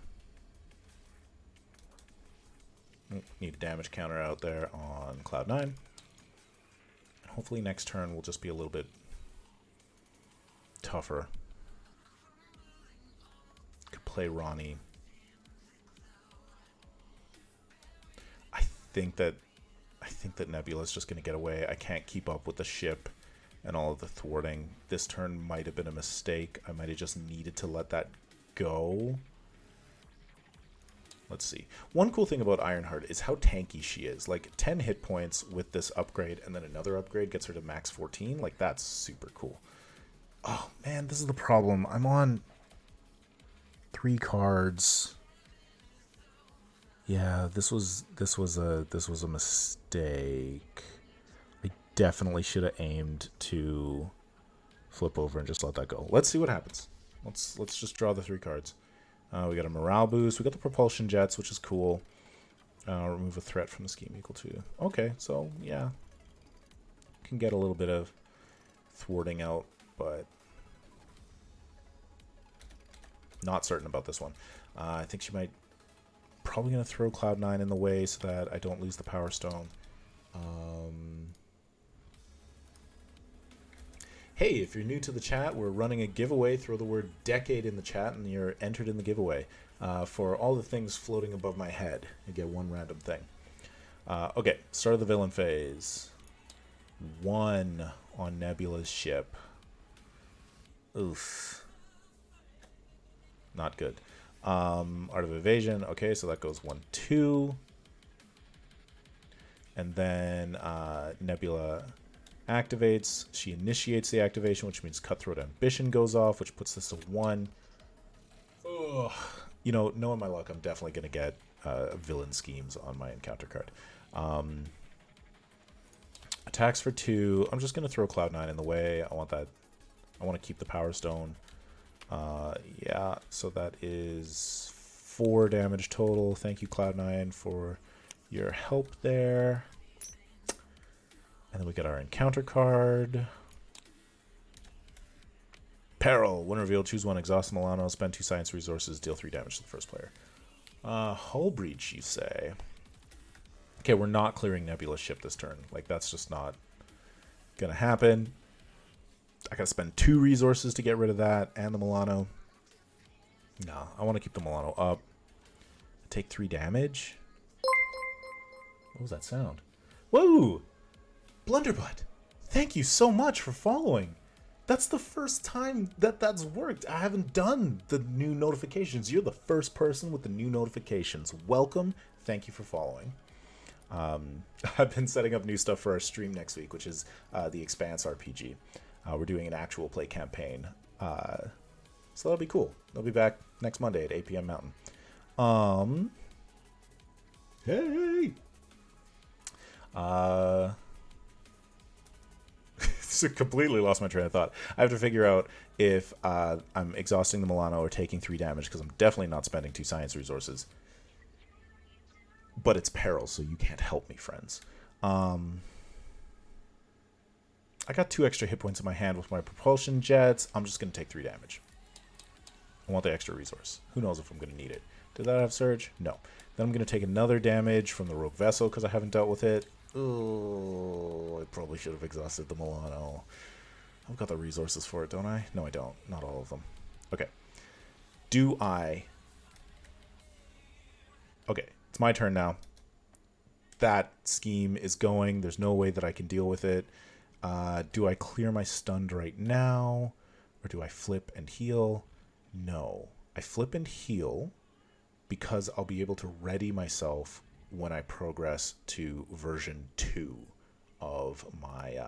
Need a damage counter out there on Cloud 9. Hopefully next turn will just be a little bit tougher. Could play Ronnie. I think that Nebula's just going to get away. I can't keep up with the ship and all of the thwarting. This turn might have been a mistake. I might have just needed to let that go. Let's see. One cool thing about Ironheart is how tanky she is. Like 10 hit points with this upgrade and then another upgrade gets her to max 14. Like that's super cool. Oh man, this is the problem. I'm on 3 cards. Yeah, this was a mistake. I definitely should have aimed to flip over and just let that go. Let's see what happens. Let's just draw the 3 cards. We got a morale boost. We got the propulsion jets, which is cool. Remove a threat from the scheme equal to. Okay, so yeah, can get a little bit of thwarting out, but not certain about this one. I think she might probably gonna throw Cloud 9 in the way so that I don't lose the Power Stone. Hey, if you're new to the chat, we're running a giveaway. Throw the word decade in the chat and you're entered in the giveaway. For all the things floating above my head, you get 1 random thing. Okay, start of the villain phase. 1 on Nebula's ship. Oof. Not good. Art of Evasion. Okay, so that goes 1, 2. And then Nebula activates. She initiates the activation, which means Cutthroat Ambition goes off, which puts this to 1. Ugh. You know, knowing my luck, I'm definitely going to get villain schemes on my encounter card. Attacks for 2. I'm just going to throw Cloud9 in the way. I want to keep the Power Stone. Yeah, so that is 4 damage total. Thank you, Cloud9, for your help there. And then we get our encounter card. Peril. When revealed, choose 1, exhaust Milano, spend 2 science resources, deal 3 damage to the first player. Hull breach, you say? Okay, we're not clearing Nebula's ship this turn. Like, that's just not gonna happen. I gotta spend 2 resources to get rid of that and the Milano. No, I want to keep the Milano up. Take 3 damage. What was that sound? Whoa! Blunderbutt, thank you so much for following. That's the first time that's worked. I haven't done the new notifications. You're the first person with the new notifications. Welcome. Thank you for following. I've been setting up new stuff for our stream next week, which is the Expanse RPG. We're doing an actual play campaign. So that'll be cool. They'll be back next Monday at 8 p.m. Mountain. Hey! Completely lost my train of thought. I have to figure out if I'm exhausting the Milano or taking 3 damage, because I'm definitely not spending 2 science resources. But it's peril, so you can't help me, friends. I got 2 extra hit points in my hand with my propulsion jets. I'm just going to take 3 damage. I want the extra resource. Who knows if I'm going to need it. Did that have surge? No. Then I'm going to take another damage from the rogue vessel because I haven't dealt with it. Oh, I probably should have exhausted the Milano. I've got the resources for it, don't I? No, I don't. Not all of them. Okay. Do I... Okay, it's my turn now. That scheme is going. There's no way that I can deal with it. Do I clear my stunned right now? Or do I flip and heal? No. I flip and heal because I'll be able to ready myself when I progress to version 2 of my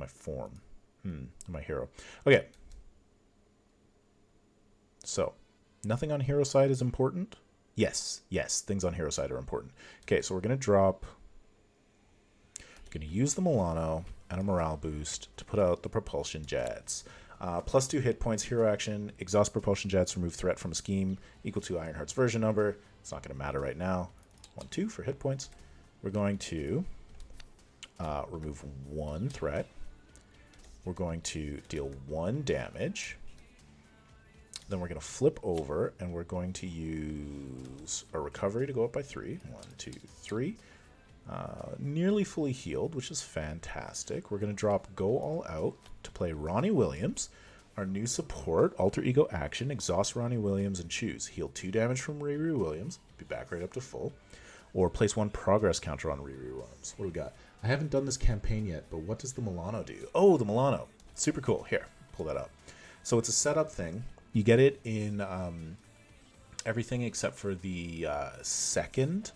form. My hero. Okay. So, nothing on hero side is important? Yes, things on hero side are important. Okay, so we're going to drop... I'm going to use the Milano and a morale boost to put out the propulsion jets. Plus 2 hit points, hero action, exhaust propulsion jets, remove threat from a scheme, equal to Ironheart's version number. It's not going to matter right now. 1, 2 for hit points. We're going to remove 1 threat. We're going to deal 1 damage. Then we're going to flip over, and we're going to use a recovery to go up by 3. 1, 2, 3. Nearly fully healed, which is fantastic. We're going to drop Go All Out to play Ronnie Williams. Our new support, Alter Ego Action, exhaust Ronnie Williams and choose. Heal 2 damage from Riri Williams, be back right up to full. Or place 1 progress counter on Riri Williams. What do we got? I haven't done this campaign yet, but what does the Milano do? Oh, the Milano. Super cool. Here, pull that up. So it's a setup thing. You get it in everything except for the second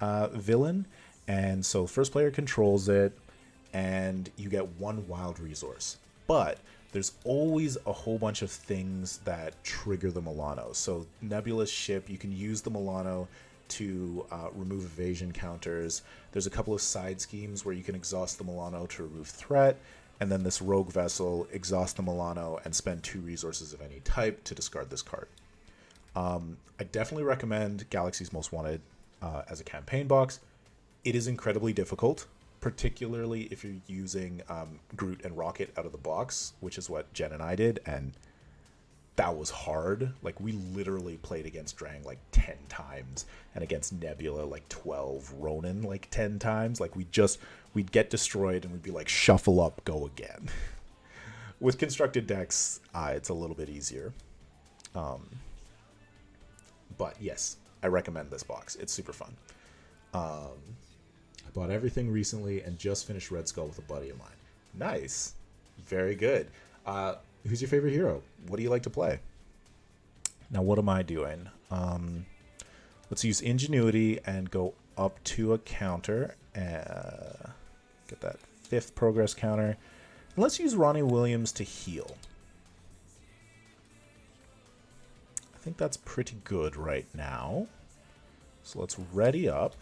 villain. And so first player controls it, and you get 1 wild resource. But there's always a whole bunch of things that trigger the Milano. So Nebula's ship, you can use the Milano to remove evasion counters. There's a couple of side schemes where you can exhaust the Milano to remove threat. And then this rogue vessel, exhaust the Milano and spend 2 resources of any type to discard this card. I definitely recommend Galaxy's Most Wanted as a campaign box. It is incredibly difficult, particularly if you're using Groot and Rocket out of the box, which is what Jen and I did, and that was hard. Like, we literally played against Drang like 10 times, and against Nebula like 12, Ronan like 10 times. Like, we'd get destroyed, and we'd be like, shuffle up, go again. With constructed decks, it's a little bit easier. But yes, I recommend this box. It's super fun. I bought everything recently and just finished Red Skull with a buddy of mine. Nice. Very good. Who's your favorite hero? What do you like to play? Now, what am I doing? Let's use Ingenuity and go up to a counter. Get that 5th progress counter. And let's use Ronnie Williams to heal. I think that's pretty good right now. So let's ready up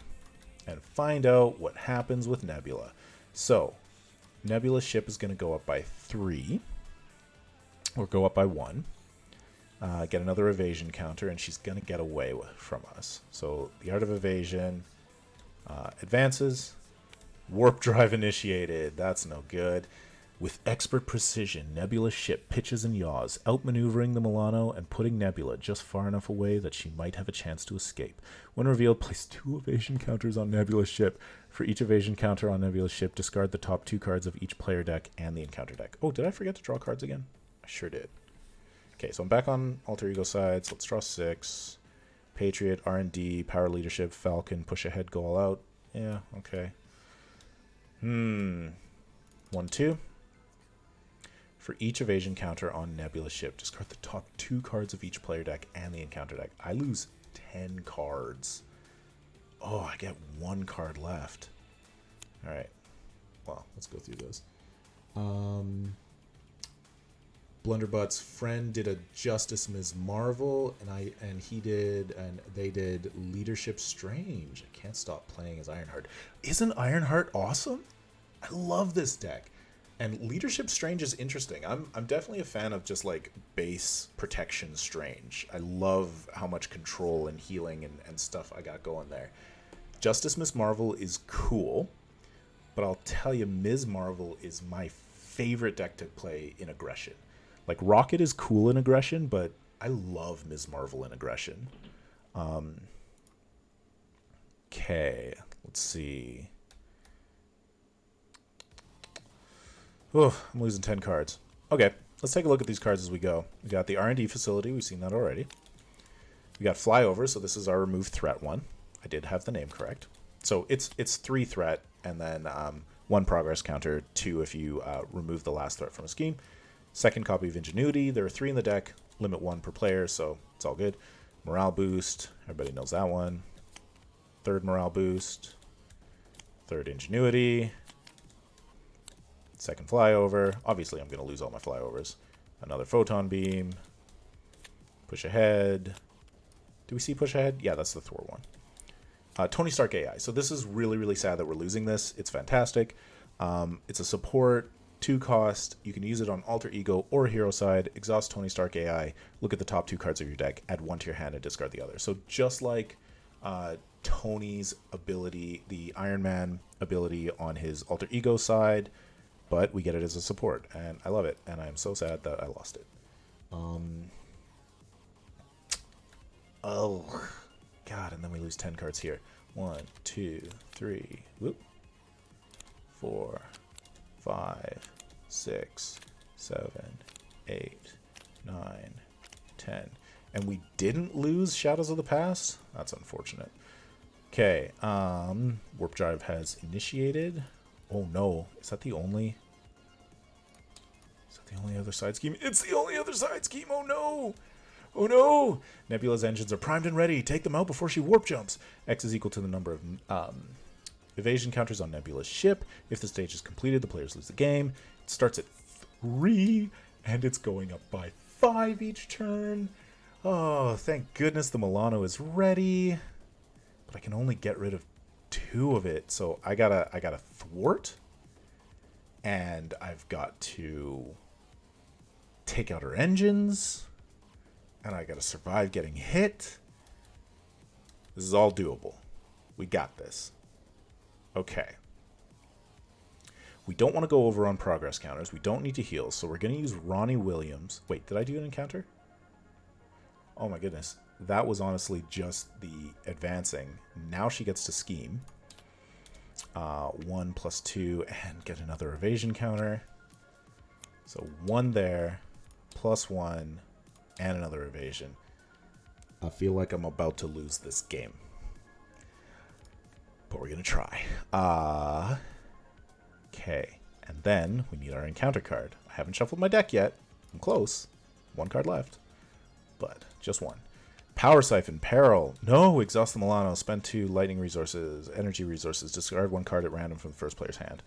and find out what happens with Nebula. So, Nebula's ship is going to go up by 3. Or go up by 1. Get another evasion counter, and she's going to get away from us. So, the Art of Evasion advances. Warp drive initiated. That's no good. With expert precision, Nebula's ship pitches and yaws, outmaneuvering the Milano and putting Nebula just far enough away that she might have a chance to escape. When revealed, place 2 evasion counters on Nebula's ship. For each evasion counter on Nebula's ship, discard the top 2 cards of each player deck and the encounter deck. Oh, did I forget to draw cards again? I sure did. Okay, so I'm back on Alter Ego sides. Let's draw 6. Patriot, R&D, Power Leadership, Falcon, Push Ahead, Go All Out. Yeah, okay. 1, 2. For each evasion counter on Nebula's ship, discard the top 2 cards of each player deck and the encounter deck. I lose 10 cards. Oh, I get 1 card left. Alright. Well, let's go through those. Blunderbutt's friend did a Justice Ms. Marvel, and they did Leadership Strange. I can't stop playing as Ironheart. Isn't Ironheart awesome? I love this deck. And Leadership Strange is interesting. I'm definitely a fan of just like base protection Strange. I love how much control and healing and stuff I got going there. Justice Ms. Marvel is cool, but I'll tell you, Ms. Marvel is my favorite deck to play in aggression. Like Rocket is cool in aggression, but I love Ms. Marvel in aggression. Okay, let's see. Oh, I'm losing 10 cards. Okay, let's take a look at these cards as we go. We got the R&D facility. We've seen that already. We got Flyover, so this is our remove threat one. I did have the name correct. So it's 3 threat, and then 1 progress counter, 2 if you remove the last threat from a scheme. Second copy of Ingenuity. There are 3 in the deck. Limit 1 per player, so it's all good. Morale boost. Everybody knows that one. 3rd morale boost. 3rd Ingenuity. 2nd flyover. Obviously, I'm going to lose all my flyovers. Another photon beam. Push ahead. Do we see push ahead? Yeah, that's the Thor one. Tony Stark AI. So this is really, really sad that we're losing this. It's fantastic. It's a support, 2 cost. You can use it on Alter Ego or Hero side. Exhaust Tony Stark AI. Look at the top 2 cards of your deck. Add 1 to your hand and discard the other. So just like Tony's ability, the Iron Man ability on his Alter Ego side, but we get it as a support, and I love it, and I'm so sad that I lost it. Oh, God, and then we lose 10 cards here. 1, 2, 3, whoop, 4, 5, 6, 7, 8, 9, 10. And we didn't lose Shadows of the Past? That's unfortunate. Okay, Warp Drive has initiated. Oh no, is that the only... Is that the only other side scheme? It's the only other side scheme! Oh no! Oh no! Nebula's engines are primed and ready. Take them out before she warp jumps. X is equal to the number of evasion counters on Nebula's ship. If the stage is completed, the players lose the game. It starts at 3, and it's going up by 5 each turn. Oh, thank goodness the Milano is ready. But I can only get rid of 2 of it, so I gotta thwart, and I've got to take out her engines, and I gotta survive getting hit. This is all doable. We got this. Okay. We don't want to go over on progress counters. We don't need to heal, so we're gonna use Ronnie Williams. Wait, did I do an encounter? Oh my goodness. That was honestly just the advancing. Now she gets to scheme. 1 + 2 and get another evasion counter. So 1 there, +1, and another evasion. I feel like I'm about to lose this game. But we're going to try. Okay. And then we need our encounter card. I haven't shuffled my deck yet. I'm close. 1 card left. But just 1. Power Siphon, Peril. No, exhaust the Milano. Spend 2 lightning resources, energy resources. Discard 1 card at random from the first player's hand.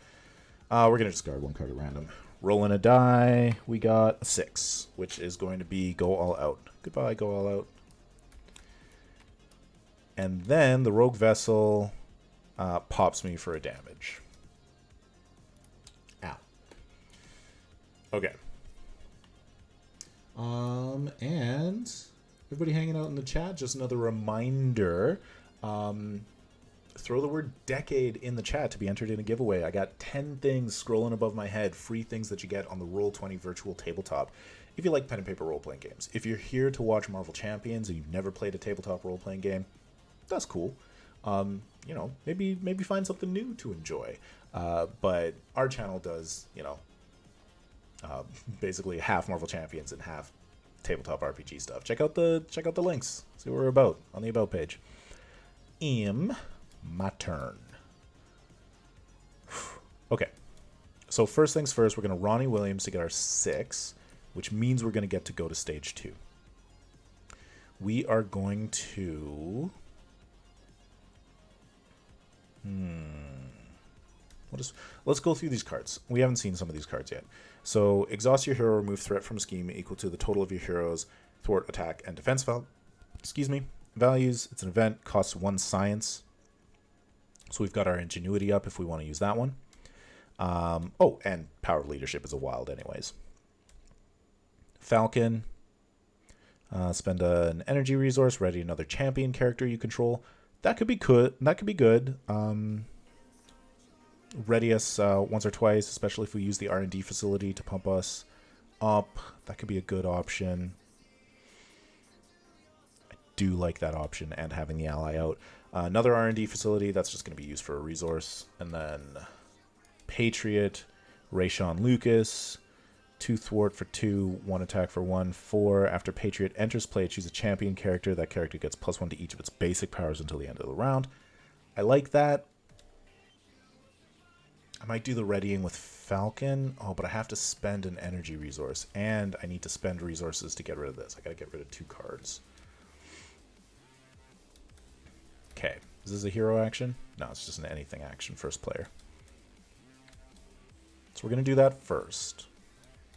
We're going to discard 1 card at random. Rolling a die. We got a 6, which is going to be Go All Out. Goodbye, Go All Out. And then the Rogue Vessel pops me for a damage. Ow. Okay. And everybody hanging out in the chat, just another reminder, throw the word decade in the chat to be entered in a giveaway. I got 10 things scrolling above my head, free things that you get on the Roll20 virtual tabletop. If you like pen and paper role-playing games, if you're here to watch Marvel Champions and you've never played a tabletop role-playing game, that's cool. You know, maybe find something new to enjoy. But our channel does, you know, basically half Marvel Champions and half tabletop RPG stuff. Check out the links. See what we're about on the About page. My turn. Okay. So first things first, we're going to Ronnie Williams to get our 6, which means we're going to get to go to stage 2. We are going to... Let's go through these cards. We haven't seen some of these cards yet. So, exhaust your hero, remove threat from scheme equal to the total of your hero's thwart, attack, and defense values. It's an event, costs 1 science. So we've got our ingenuity up if we want to use that one. Oh, and power of leadership is a wild anyways. Falcon. Spend an energy resource, ready another champion character you control. That could be good. Ready us once or twice, especially if we use the R&D facility to pump us up. That could be a good option. I do like that option and having the ally out. Another R&D facility, that's just going to be used for a resource. And then Patriot, Rayshawn Lucas, 2 thwart for 2, 1 attack for 1, 4. After Patriot enters play, choose a champion character. That character gets +1 to each of its basic powers until the end of the round. I like that. I might do the readying with Falcon. Oh, but I have to spend an energy resource. And I need to spend resources to get rid of this. I gotta get rid of 2 cards. Okay. Is this a hero action? No, it's just an anything action, first player. So we're gonna do that first.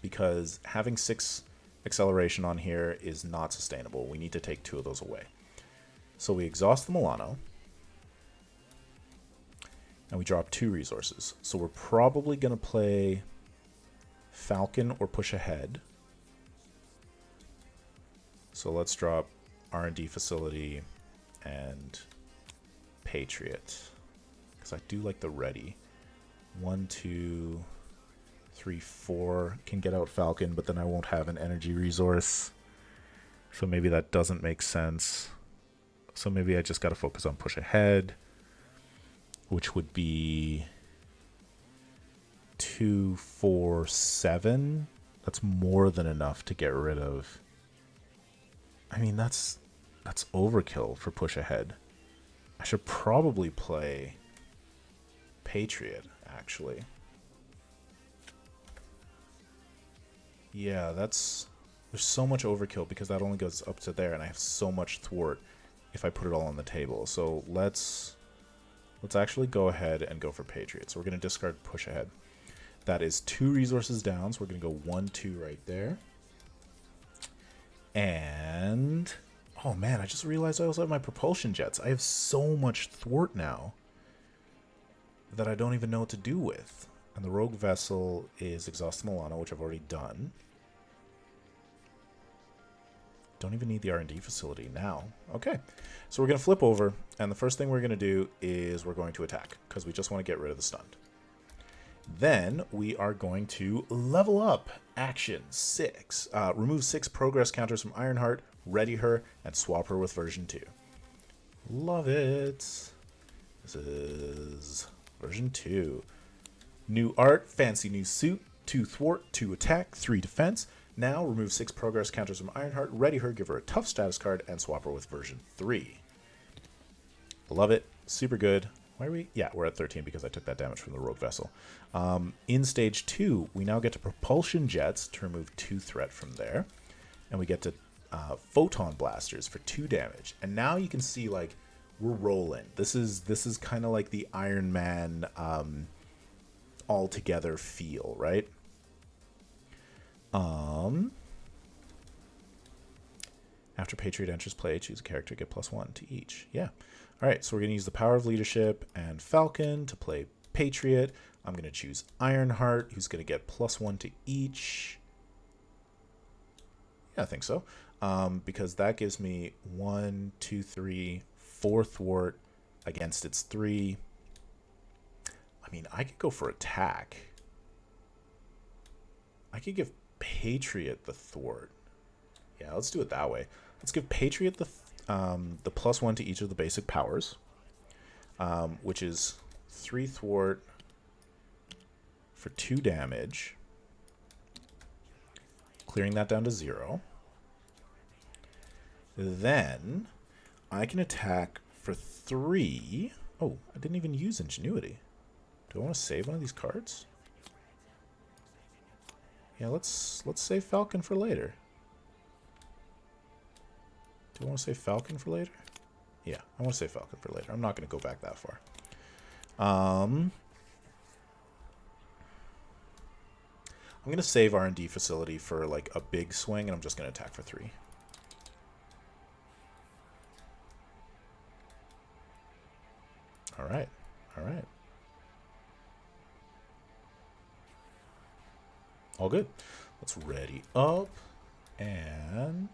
Because having 6 acceleration on here is not sustainable. We need to take 2 of those away. So we exhaust the Milano. And we drop 2 resources. So we're probably going to play Falcon or push ahead. So let's drop R&D facility and Patriot. Because I do like the ready. 1, 2, 3, 4 can get out Falcon, but then I won't have an energy resource. So maybe that doesn't make sense. So maybe I just got to focus on push ahead, which would be 2, 4, 7. That's more than enough to get rid of. I mean, that's overkill for push ahead. I should probably play Patriot, actually. Yeah, there's so much overkill because that only goes up to there, and I have so much thwart if I put it all on the table. So let's actually go ahead and go for Patriot. So we're going to discard push ahead. That is 2 resources down, so we're going to go 1, 2 right there. And oh man, I just realized I also have my propulsion jets. I have so much thwart now that I don't even know what to do with. And the rogue vessel is exhaust Milano, which I've already done. Don't even need the R&D facility now. Okay, so we're going to flip over, and the first thing we're going to do is we're going to attack, because we just want to get rid of the stunned. Then we are going to level up action 6. Remove 6 progress counters from Ironheart, ready her, and swap her with version 2. Love it. This is version 2. New art, fancy new suit, 2 thwart, 2 attack, 3 defense. Now remove 6 progress counters from Ironheart, ready her, give her a tough status card, and swap her with version 3. Love it. Super good. Why are we? Yeah, we're at 13 because I took that damage from the rogue vessel. In stage 2, we now get to propulsion jets to remove 2 threat from there. And we get to photon blasters for 2 damage. And now you can see, like, we're rolling. This is kind of like the Iron Man all together feel, right? After Patriot enters play, choose a character, get +1 to each. Yeah. All right, so we're going to use the Power of Leadership and Falcon to play Patriot. I'm going to choose Ironheart, who's going to get +1 to each. Yeah, I think so. Because that gives me 1, 2, 3, 4 thwart against its 3. I mean, I could go for attack. I could give Patriot the thwart. Yeah, let's do it that way. Let's give Patriot the +1 to each of the basic powers, which is 3 thwart for 2 damage, clearing that down to 0. Then I can attack for 3. Oh, I didn't even use Ingenuity. Do I want to save one of these cards? Yeah, let's save Falcon for later. Do I want to save Falcon for later? Yeah, I want to save Falcon for later. I'm not going to go back that far. I'm going to save R&D facility for like a big swing, and I'm just going to attack for 3. All right. All right. All good. Let's ready up. And...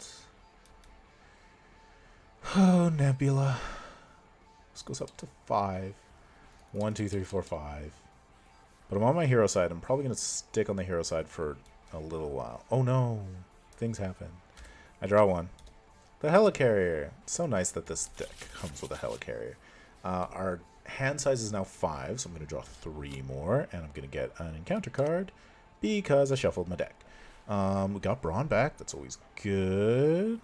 oh, Nebula. This goes up to 5. 1, 2, 3, 4, 5. But I'm on my hero side. I'm probably going to stick on the hero side for a little while. Oh, no. Things happen. I draw 1. The Helicarrier. It's so nice that this deck comes with a Helicarrier. Our hand size is now 5, so I'm going to draw 3 more. And I'm going to get an encounter card because I shuffled my deck. We got Brawn back. That's always good.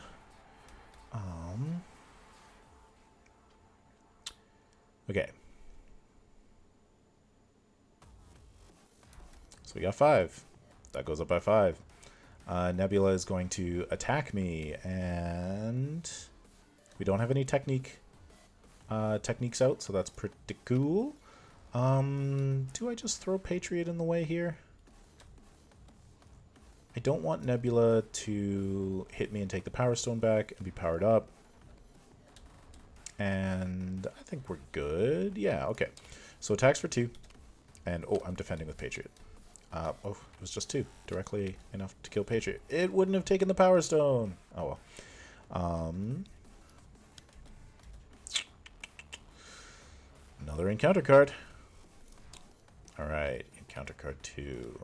Okay. So we got 5. That goes up by 5. Nebula is going to attack me, and we don't have any techniques out, so that's pretty cool. Do I just throw Patriot in the way here? I don't want Nebula to hit me and take the Power Stone back and be powered up. And I think we're good. Yeah, okay. So attacks for 2. And, oh, I'm defending with Patriot. Oh, it was just 2. Directly enough to kill Patriot. It wouldn't have taken the Power Stone. Oh, well. Another encounter card. Alright, encounter card 2.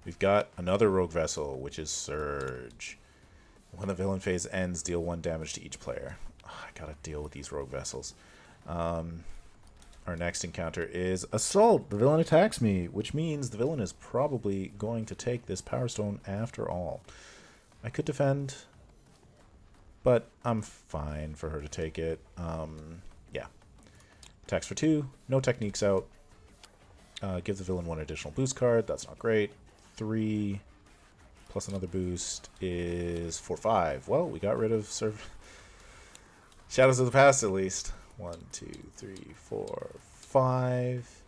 We've got another Rogue Vessel, which is Surge. When the villain phase ends, deal 1 damage to each player. Oh, I gotta deal with these Rogue Vessels. Our next encounter is Assault. The villain attacks me, which means the villain is probably going to take this Power Stone after all. I could defend, but I'm fine for her to take it. Yeah. Attacks for 2. No techniques out. Give the villain 1 additional boost card. That's not great. 3 plus another boost is 4, 5. Well, we got rid of Shadows of the Past at least. 1, 2, 3, 4, 5.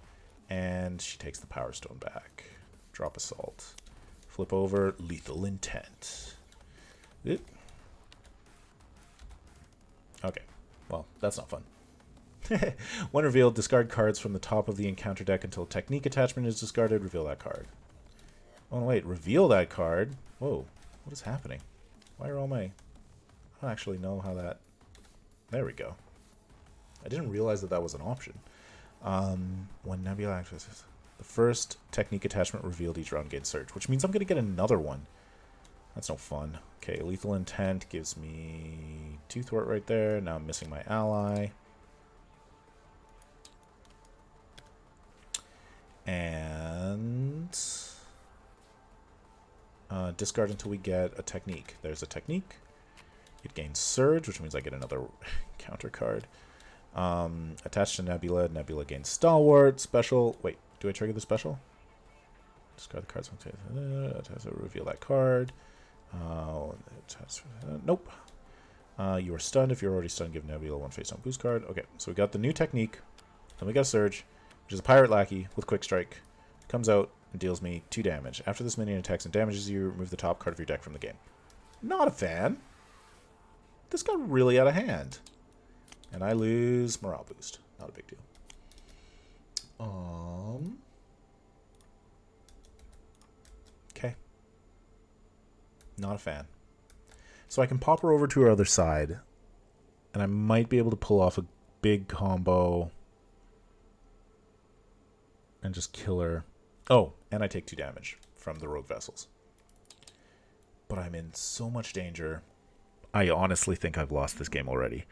And she takes the Power Stone back. Drop Assault. Flip over. Lethal Intent. Oop. Okay. Well, that's not fun. When revealed, discard cards from the top of the encounter deck until technique attachment is discarded. Reveal that card. Oh, no, wait. Reveal that card? Whoa. What is happening? Why are all my... I don't actually know how that... There we go. I didn't realize that that was an option. When Nebula activates... The first technique attachment revealed each round gains Surge, which means I'm going to get another one. That's no fun. Okay, Lethal Intent gives me 2 thwart right there. Now I'm missing my ally. And discard until we get a technique. There's a technique. It gains Surge, which means I get another counter card. Attached to Nebula. Nebula gains Stalwart. Special. Wait, do I trigger the special? Discard the cards. Reveal that card. Nope. You are stunned. If you're already stunned, give Nebula one face down boost card. Okay, so we got the new technique. Then we got a Surge, which is a Pirate Lackey with Quick Strike. Comes out and deals me 2 damage. After this minion attacks and damages you, remove the top card of your deck from the game. Not a fan. This got really out of hand. And I lose morale boost. Not a big deal. Okay. Not a fan. So I can pop her over to her other side, and I might be able to pull off a big combo and just kill her. Oh, and I take 2 damage from the rogue vessels. But I'm in so much danger. I honestly think I've lost this game already.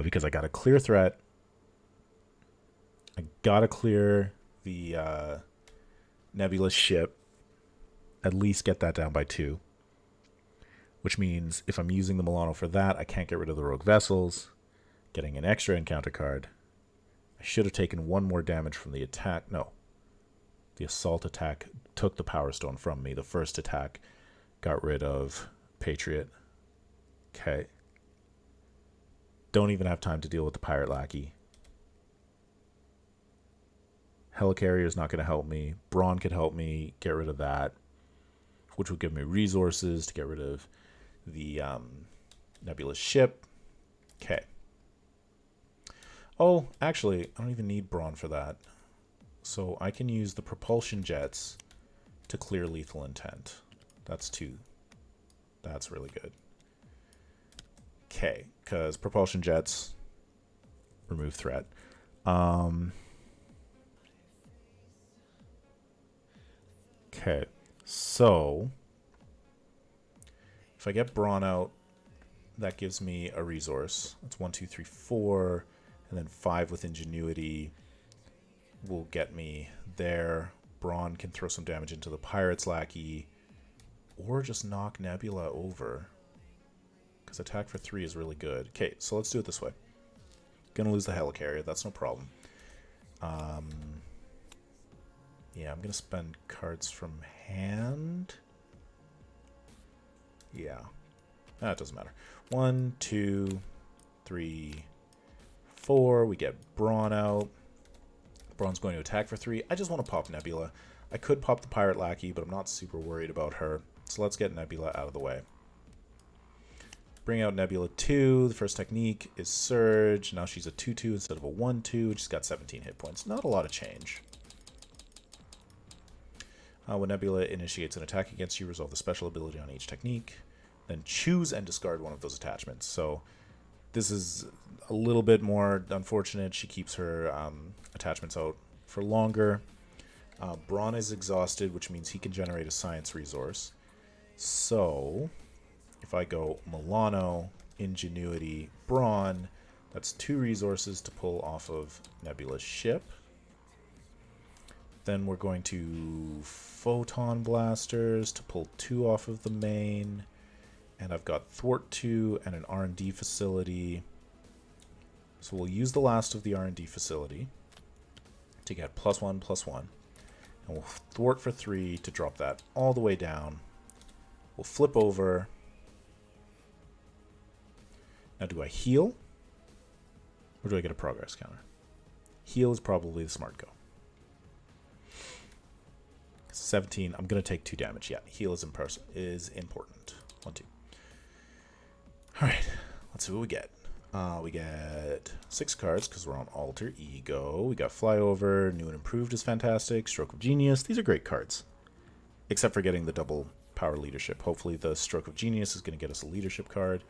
Because I got a clear threat. I gotta clear the Nebula ship. At least get that down by 2. Which means if I'm using the Milano for that, I can't get rid of the rogue vessels. Getting an extra encounter card. I should have taken 1 more damage from the attack. No. The assault attack took the Power Stone from me. The first attack got rid of Patriot. Okay. Don't even have time to deal with the Pirate Lackey. Helicarrier is not going to help me. Brawn could help me get rid of that, which would give me resources to get rid of the Nebula ship. Okay. Oh, actually, I don't even need Brawn for that. So I can use the propulsion jets to clear lethal intent. That's 2. That's really good. Okay, because propulsion jets remove threat. Okay, so if I get Brawn out, that gives me a resource. That's 1, 2, 3, 4, and then 5 with Ingenuity will get me there. Brawn can throw some damage into the Pirate's Lackey, or just knock Nebula over. Because attack for 3 is really good. Okay, so let's do it this way. Gonna lose the Helicarrier, that's no problem. Yeah, I'm gonna spend cards from hand. Yeah. It doesn't matter. 1, 2, 3, 4. We get Brawn out. Brawn's going to attack for 3. I just want to pop Nebula. I could pop the Pirate Lackey, but I'm not super worried about her. So let's get Nebula out of the way. Bring out Nebula 2. The first technique is Surge. Now she's a 2-2 instead of a 1-2. She's got 17 hit points. Not a lot of change. When Nebula initiates an attack against you, resolve the special ability on each technique. Then choose and discard one of those attachments. So this is a little bit more unfortunate. She keeps her attachments out for longer. Brawn is exhausted, which means he can generate a science resource. So if I go Milano, Ingenuity, Brawn, that's 2 resources to pull off of Nebula's ship. Then we're going to Photon Blasters to pull 2 off of the main. And I've got Thwart 2 and an R&D facility. So we'll use the last of the R&D facility to get +1/+1. And we'll Thwart for 3 to drop that all the way down. We'll flip over. Now do I heal? Or do I get a progress counter? Heal is probably the smart go. 17. I'm going to take 2 damage. Yeah, heal is important. 1, 2. Alright, let's see what we get. We get 6 cards because we're on Alter Ego. We got Flyover. New and Improved is fantastic. Stroke of Genius. These are great cards. Except for getting the double power leadership. Hopefully the Stroke of Genius is going to get us a leadership card.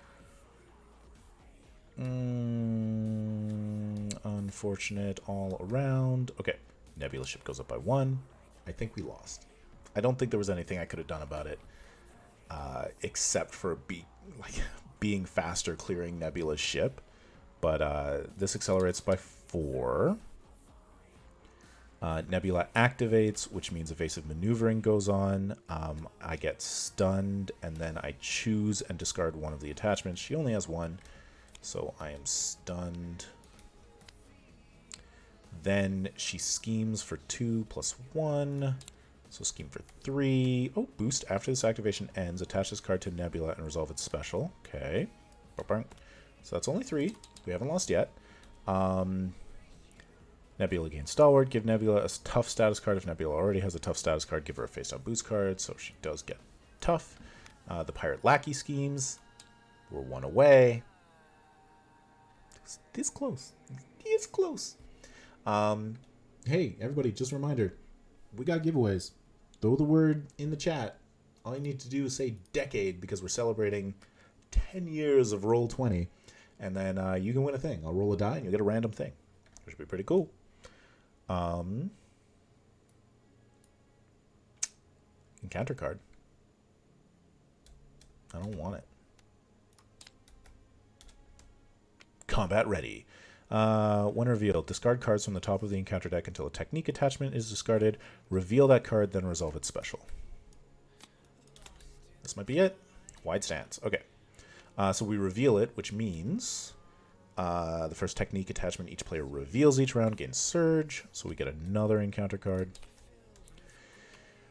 Unfortunate all around. Okay, Nebula ship goes up by 1. I think we lost. I don't think there was anything I could have done about it. Except for being faster clearing Nebula's ship. But this accelerates by 4. Nebula activates, which means evasive maneuvering goes on. I get stunned, and then I choose and discard one of the attachments. She only has 1, so I am stunned. Then she schemes for 2 +1. So scheme for 3. Oh, boost after this activation ends. Attach this card to Nebula and resolve its special. Okay. So that's only 3. We haven't lost yet. Nebula gains Stalwart. Give Nebula a tough status card. If Nebula already has a tough status card, give her a face-down boost card. So she does get tough. The Pirate Lackey schemes. We're 1 away. This close. It's close. Hey, everybody, just a reminder. We got giveaways. Throw the word in the chat. All you need to do is say decade because we're celebrating 10 years of Roll20. And then you can win a thing. I'll roll a die and you'll get a random thing, which would be pretty cool. Encounter card. I don't want it. Combat ready. When revealed, discard cards from the top of the encounter deck until a technique attachment is discarded. Reveal that card, then resolve its special. This might be it. Wide stance. Okay. So we reveal it, which means the first technique attachment each player reveals each round gains Surge. So we get another encounter card.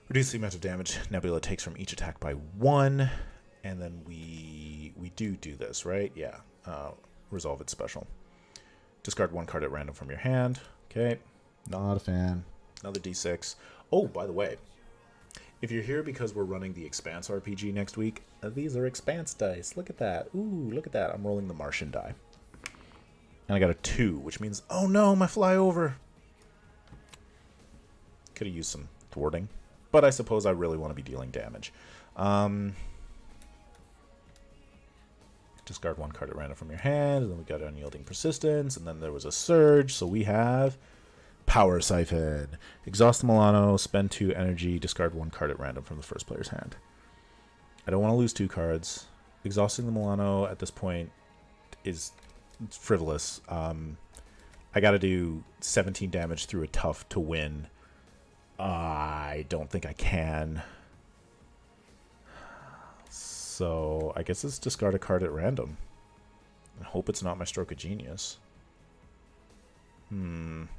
Reduce the amount of damage Nebula takes from each attack by 1. And then we do this, right? Yeah. Resolve its special. Discard 1 card at random from your hand. Okay. Not a fan. Another d6. Oh, by the way, if you're here because we're running the Expanse RPG next week, these are Expanse dice. Look at that. Ooh, look at that. I'm rolling the Martian die. And I got a 2, which means, oh no, my flyover. Could have used some thwarting. But I suppose I really want to be dealing damage. Discard 1 card at random from your hand, and then we got Unyielding Persistence, and then there was a Surge, so we have Power Siphon. Exhaust the Milano, spend 2 energy, discard 1 card at random from the first player's hand. I don't want to lose 2 cards. Exhausting the Milano at this point is frivolous. I got to do 17 damage through a tough to win. I don't think I can. So I guess it's discard a card at random. I hope it's not my Stroke of Genius. I'm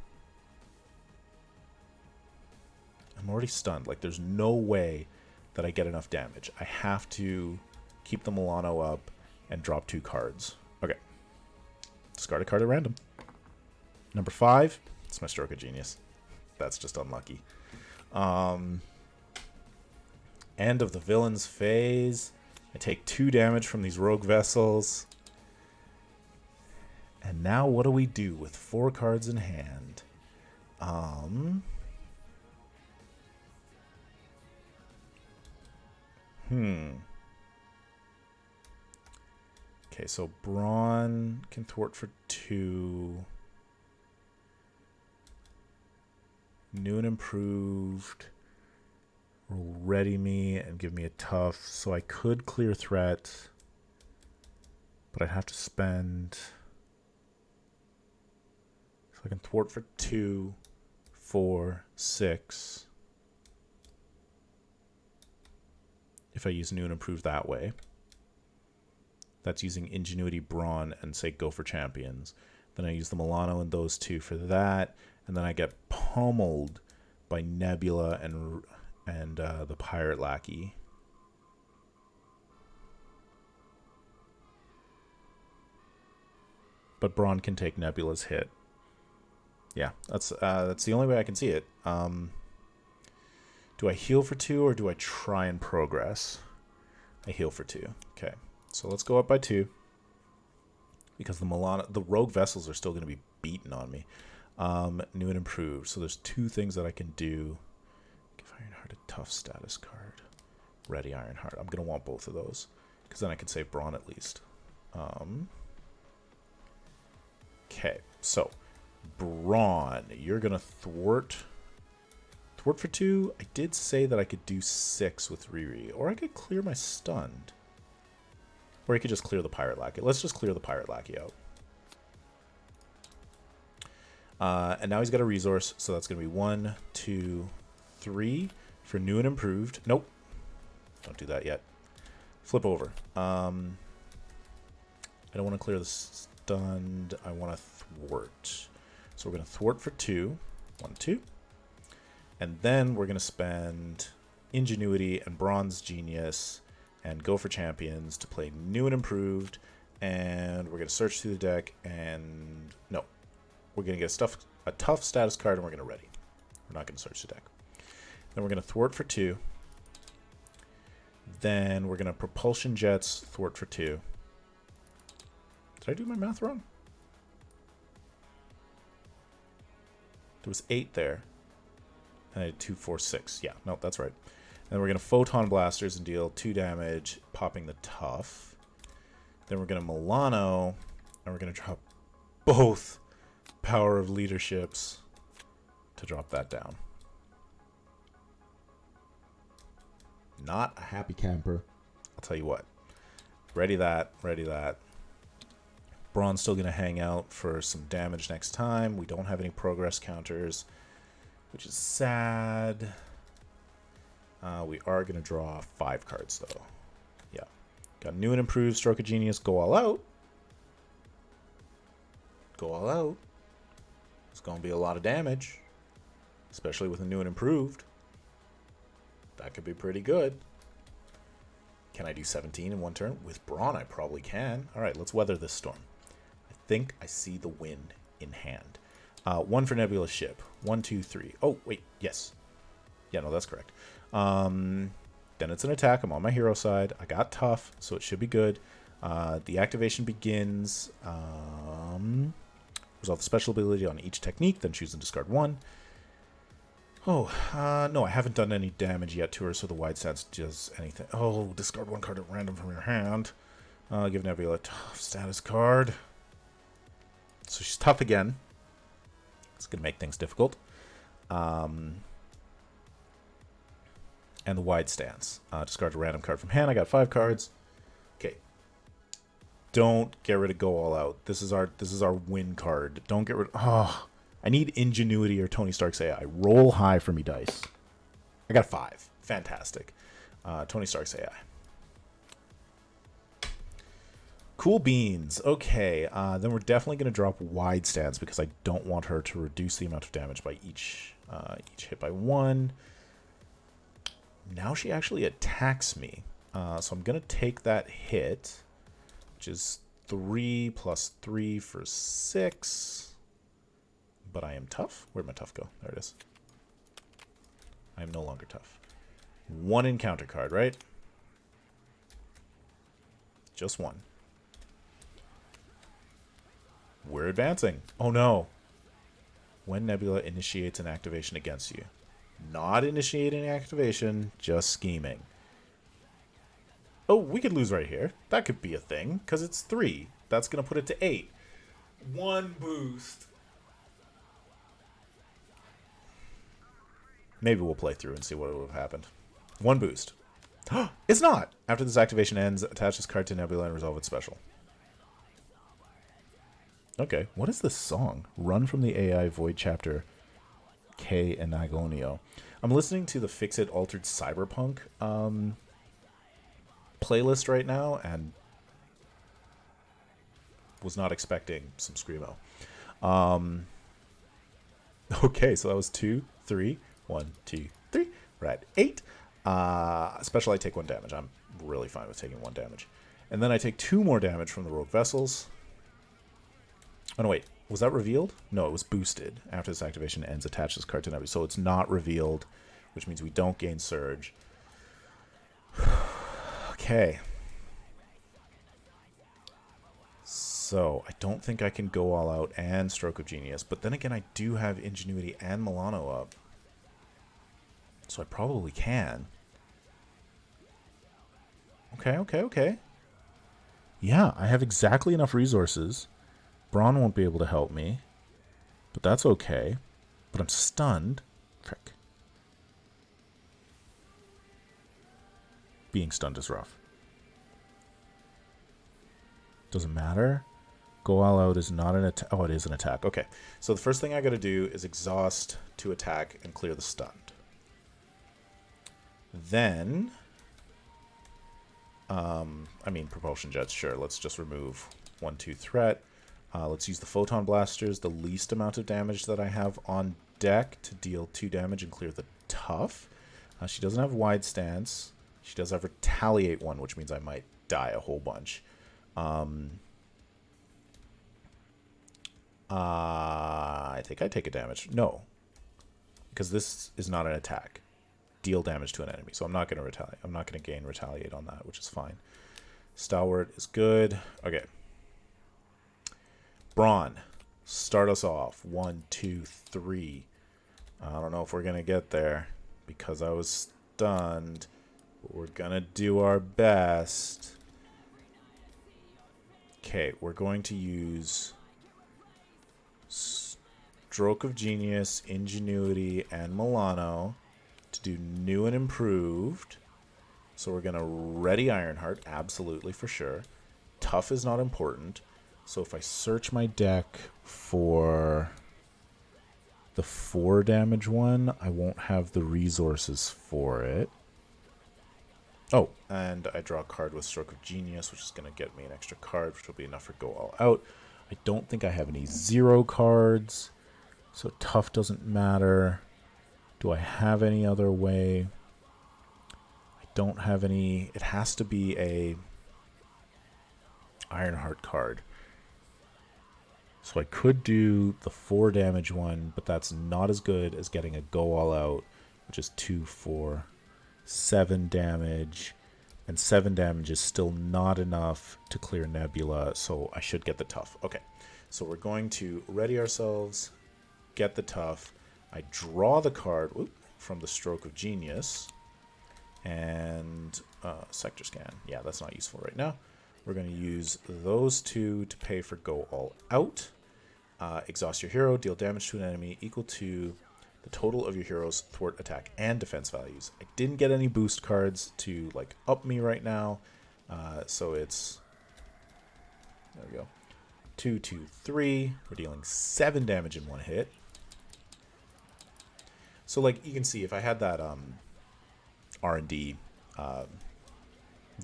already stunned. Like, there's no way that I get enough damage. I have to keep the Milano up and drop 2 cards. Okay. Discard a card at random. Number 5. It's my Stroke of Genius. That's just unlucky. End of the villain's phase. I take 2 damage from these rogue vessels. And now what do we do with 4 cards in hand? Okay, so Brawn can thwart for 2. New and improved will ready me and give me a tough, so I could clear threat, but I'd have to spend. So I can thwart for 2, 4, 6. If I use new and improved that way. That's using Ingenuity, Brawn, and say go for champions. Then I use the Milano and those 2 for that. And then I get pummeled by Nebula and the Pirate Lackey. But Brawn can take Nebula's hit. Yeah, that's the only way I can see it. Do I heal for 2 or do I try and progress? I heal for 2. Okay, so let's go up by 2. Because the rogue vessels are still going to be beaten on me. New and improved. So there's 2 things that I can do. Give Ironheart a tough status card. Ready Ironheart. I'm going to want both of those. Because then I can save Brawn at least. Okay, so Brawn. You're going to thwart. Thwart for 2. I did say that I could do 6 with Riri. Or I could clear my stunned. Or I could just clear the Pirate Lackey. Let's just clear the Pirate Lackey out. And now he's got a resource, so that's going to be 1, 2, 3 for new and improved. Nope. Don't do that yet. Flip over. I don't want to clear the stunned. I want to thwart. So we're going to thwart for 2. 1, 2. And then we're going to spend Ingenuity and Bronze Genius and go for Champions to play New and Improved. And we're going to search through the deck and... No. We're going to get a tough status card and we're going to ready. We're not going to search the deck. Then we're going to Thwart for 2. Then we're going to Propulsion Jets, Thwart for 2. Did I do my math wrong? There was 8 there. And I had 2, 4, 6. Yeah, no, that's right. And then we're going to Photon Blasters and deal 2 damage, popping the tough. Then we're going to Milano, and we're going to drop both Power of Leaderships to drop that down. Not a happy camper. I'll tell you what. Ready that, ready that. Braun's still going to hang out for some damage next time. We don't have any progress counters, which is sad. We are going to draw 5 cards, though. Yeah. Got New and Improved, Stroke of Genius, go all out. Go all out. It's going to be a lot of damage, especially with a New and Improved. That could be pretty good. Can I do 17 in one turn? With Braun, I probably can. All right, let's weather this storm. I think I see the win in hand. 1 for Nebula ship. 1, 2, 3. Oh, wait, yes. Yeah, no, that's correct. Then it's an attack. I'm on my hero side. I got tough, so it should be good. The activation begins. Resolve the special ability on each technique, then choose and discard 1. Oh, no, I haven't done any damage yet to her, so the wide stance does anything. Oh, discard 1 card at random from your hand. Give Nebula a tough status card. So she's tough again. It's going to make things difficult. And the wide stance. Discard a random card from hand. I got 5 cards. Okay. Don't get rid of Go All Out. This is our win card. Don't get rid of... Oh, I need Ingenuity or Tony Stark's AI. Roll high for me, dice. I got 5. Fantastic. Tony Stark's AI. Cool beans. Okay, then we're definitely going to drop wide stance because I don't want her to reduce the amount of damage by each hit by 1. Now she actually attacks me. So I'm going to take that hit, which is 3 plus 3 for 6. But I am tough. Where'd my tough go? There it is. I am no longer tough. 1 encounter card, right? Just 1. We're advancing. Oh no. When Nebula initiates an activation against you. Not initiating activation, just scheming. Oh, we could lose right here. That could be a thing, because it's 3. That's going to put it to 8. 1 boost. Maybe we'll play through and see what would have happened. 1 boost. It's not! After this activation ends, attach this card to Nebula and resolve its special. Okay, what is this song? Run from the AI Void Chapter K and Agonio. I'm listening to the FiXT Altered Cyberpunk playlist right now and was not expecting some Screamo. Okay, so that was 2, 3... 1, 2, 3. We're at 8. Special, I take 1 damage. I'm really fine with taking 1 damage. And then I take 2 more damage from the Rogue Vessels. Oh, no, wait. Was that revealed? No, it was boosted. After this activation ends, attach this card to Nebula. So it's not revealed, which means we don't gain Surge. Okay. So I don't think I can go all out and Stroke of Genius. But then again, I do have Ingenuity and Milano up. So I probably can. Okay. Yeah, I have exactly enough resources. Braun won't be able to help me. But that's okay. But I'm stunned. Frick. Being stunned is rough. Doesn't matter. Go all out is not an attack. Oh, it is an attack. Okay. So the first thing I got to do is exhaust to attack and clear the stunned. Then, propulsion jets, sure. Let's just remove 1, 2 threat. Let's use the photon blasters, the least amount of damage that I have on deck to deal 2 damage and clear the tough. She doesn't have wide stance. She does have retaliate 1, which means I might die a whole bunch. I think I take a damage. No, because this is not an attack. Deal damage to an enemy, so I'm not going to retaliate. I'm not going to gain retaliate on that, which is fine. Stalwart is good. Okay. Brawn, start us off. 1, 2, 3. I don't know if we're going to get there because I was stunned, but we're going to do our best. Okay, we're going to use Stroke of Genius, Ingenuity, and Milano to do new and improved. So we're going to ready Ironheart, absolutely, for sure. Tough is not important. So if I search my deck for the 4 damage one, I won't have the resources for it. Oh, and I draw a card with Stroke of Genius, which is going to get me an extra card, which will be enough for Go All Out. I don't think I have any 0 cards, so tough doesn't matter. Do I have any other way? I don't have any. It has to be a Ironheart card. So I could do the 4 damage one, but that's not as good as getting a Go All Out, which is 2, 4, 7 damage. And 7 damage is still not enough to clear Nebula, so I should get the tough. Okay, so we're going to ready ourselves, get the tough. I draw the card from the Stroke of Genius, and Sector Scan. Yeah, that's not useful right now. We're going to use those 2 to pay for Go All Out. Exhaust your hero, deal damage to an enemy equal to the total of your hero's thwart, attack, and defense values. I didn't get any boost cards to like up me right now, so it's, there we go, 2, 2, 3. We're dealing 7 damage in 1 hit. So like you can see, if I had that R&D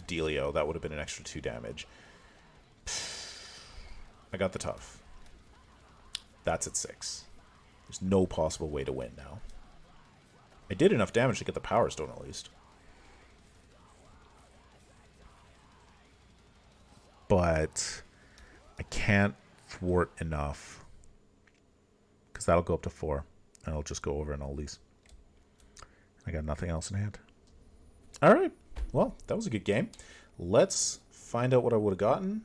dealio, that would have been an extra 2 damage. I got the tough. That's at 6. There's no possible way to win now. I did enough damage to get the Power Stone at least. But I can't thwart enough, because that'll go up to 4. And I'll just go over in all these. I got nothing else in hand. Alright. Well, that was a good game. Let's find out what I would have gotten.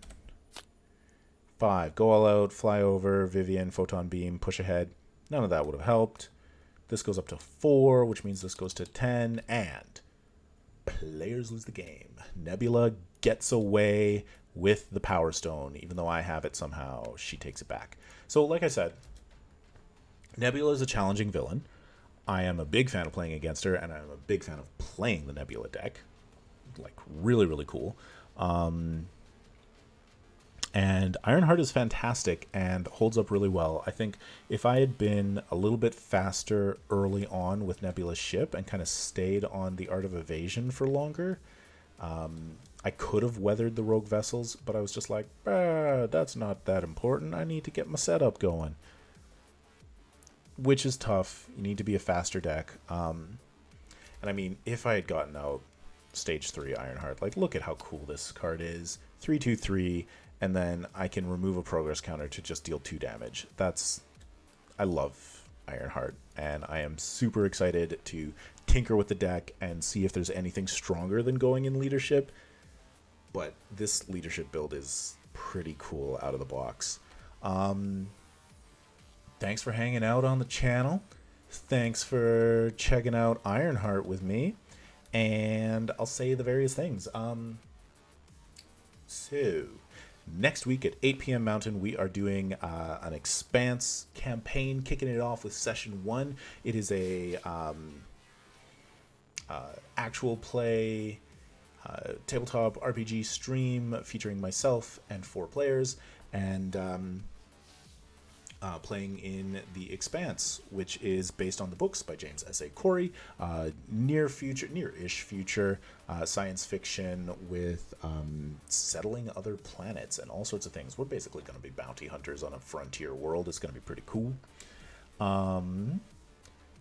5. Go All Out, Fly Over, Vivian, Photon Beam, Push Ahead. None of that would have helped. This goes up to 4, which means this goes to 10, and players lose the game. Nebula gets away with the Power Stone, even though I have it somehow. She takes it back. So, like I said, Nebula is a challenging villain. I am a big fan of playing against her, and I'm a big fan of playing the Nebula deck. Like, really, really cool. And Ironheart is fantastic and holds up really well. I think if I had been a little bit faster early on with Nebula's ship and kind of stayed on the Art of Evasion for longer, I could have weathered the rogue vessels, but I was just like, that's not that important. I need to get my setup going. Which is tough. You need to be a faster deck. And I mean, if I had gotten out Stage 3 Ironheart, like, look at how cool this card is. 3/2/3. And then I can remove a progress counter to just deal 2 damage. I love Ironheart, and I am super excited to tinker with the deck and see if there's anything stronger than going in leadership. But this leadership build is pretty cool out of the box. Thanks for hanging out on the channel. Thanks for checking out Ironheart with me. And I'll say the various things. So next week at 8 p.m. Mountain, we are doing an Expanse campaign, kicking it off with Session 1. It is a actual play tabletop RPG stream featuring myself and 4 players, and playing in The Expanse, which is based on the books by James S.A. Corey. Near-ish future science fiction with settling other planets and all sorts of things. We're basically going to be bounty hunters on a frontier world. It's going to be pretty cool.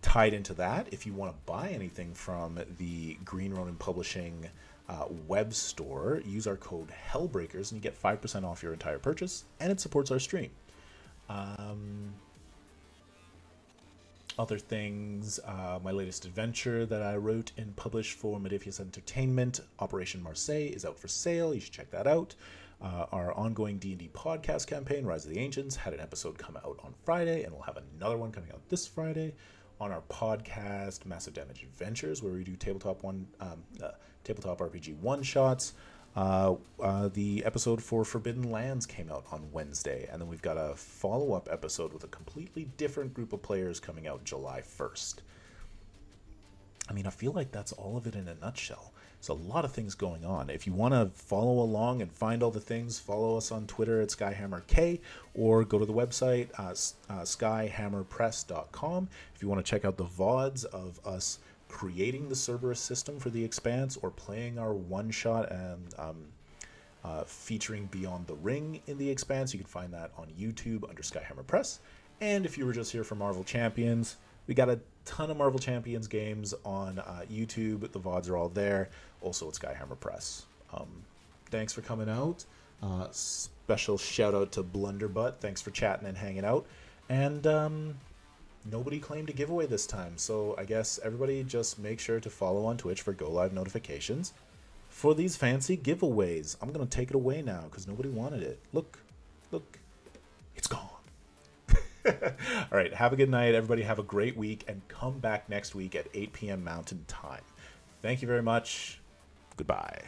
Tied into that, if you want to buy anything from the Green Ronin Publishing web store, use our code Hellbreakers and you get 5% off your entire purchase, and it supports our stream. Other things, my latest adventure that I wrote and published for Modifius Entertainment, Operation Marseille, is out for sale. You should check that out. Our ongoing D&D podcast campaign, Rise of the Ancients, had an episode come out on Friday, and we'll have another one coming out this Friday. On our podcast, Massive Damage Adventures, where we do tabletop RPG one-shots. The episode for Forbidden Lands came out on Wednesday, and then we've got a follow-up episode with a completely different group of players coming out July 1st. I mean, I feel like that's all of it in a nutshell. There's a lot of things going on. If you want to follow along and find all the things, follow us on Twitter at SkyhammerK, or go to the website, skyhammerpress.com. If you want to check out the VODs of us creating the Cerberus system for the Expanse, or playing our one-shot and featuring Beyond the Ring in the Expanse, you can find that on YouTube under Skyhammer Press. And if you were just here for Marvel Champions, we got a ton of Marvel Champions games on YouTube. The VODs are all there. Also at Skyhammer Press. Thanks for coming out. Special shout out to Blunderbutt. Thanks for chatting and hanging out. And nobody claimed a giveaway this time, so I guess everybody just make sure to follow on Twitch for Go Live notifications for these fancy giveaways. I'm going to take it away now because nobody wanted it. Look, it's gone. All right, have a good night, everybody. Have a great week, and come back next week at 8 p.m. Mountain Time. Thank you very much. Goodbye.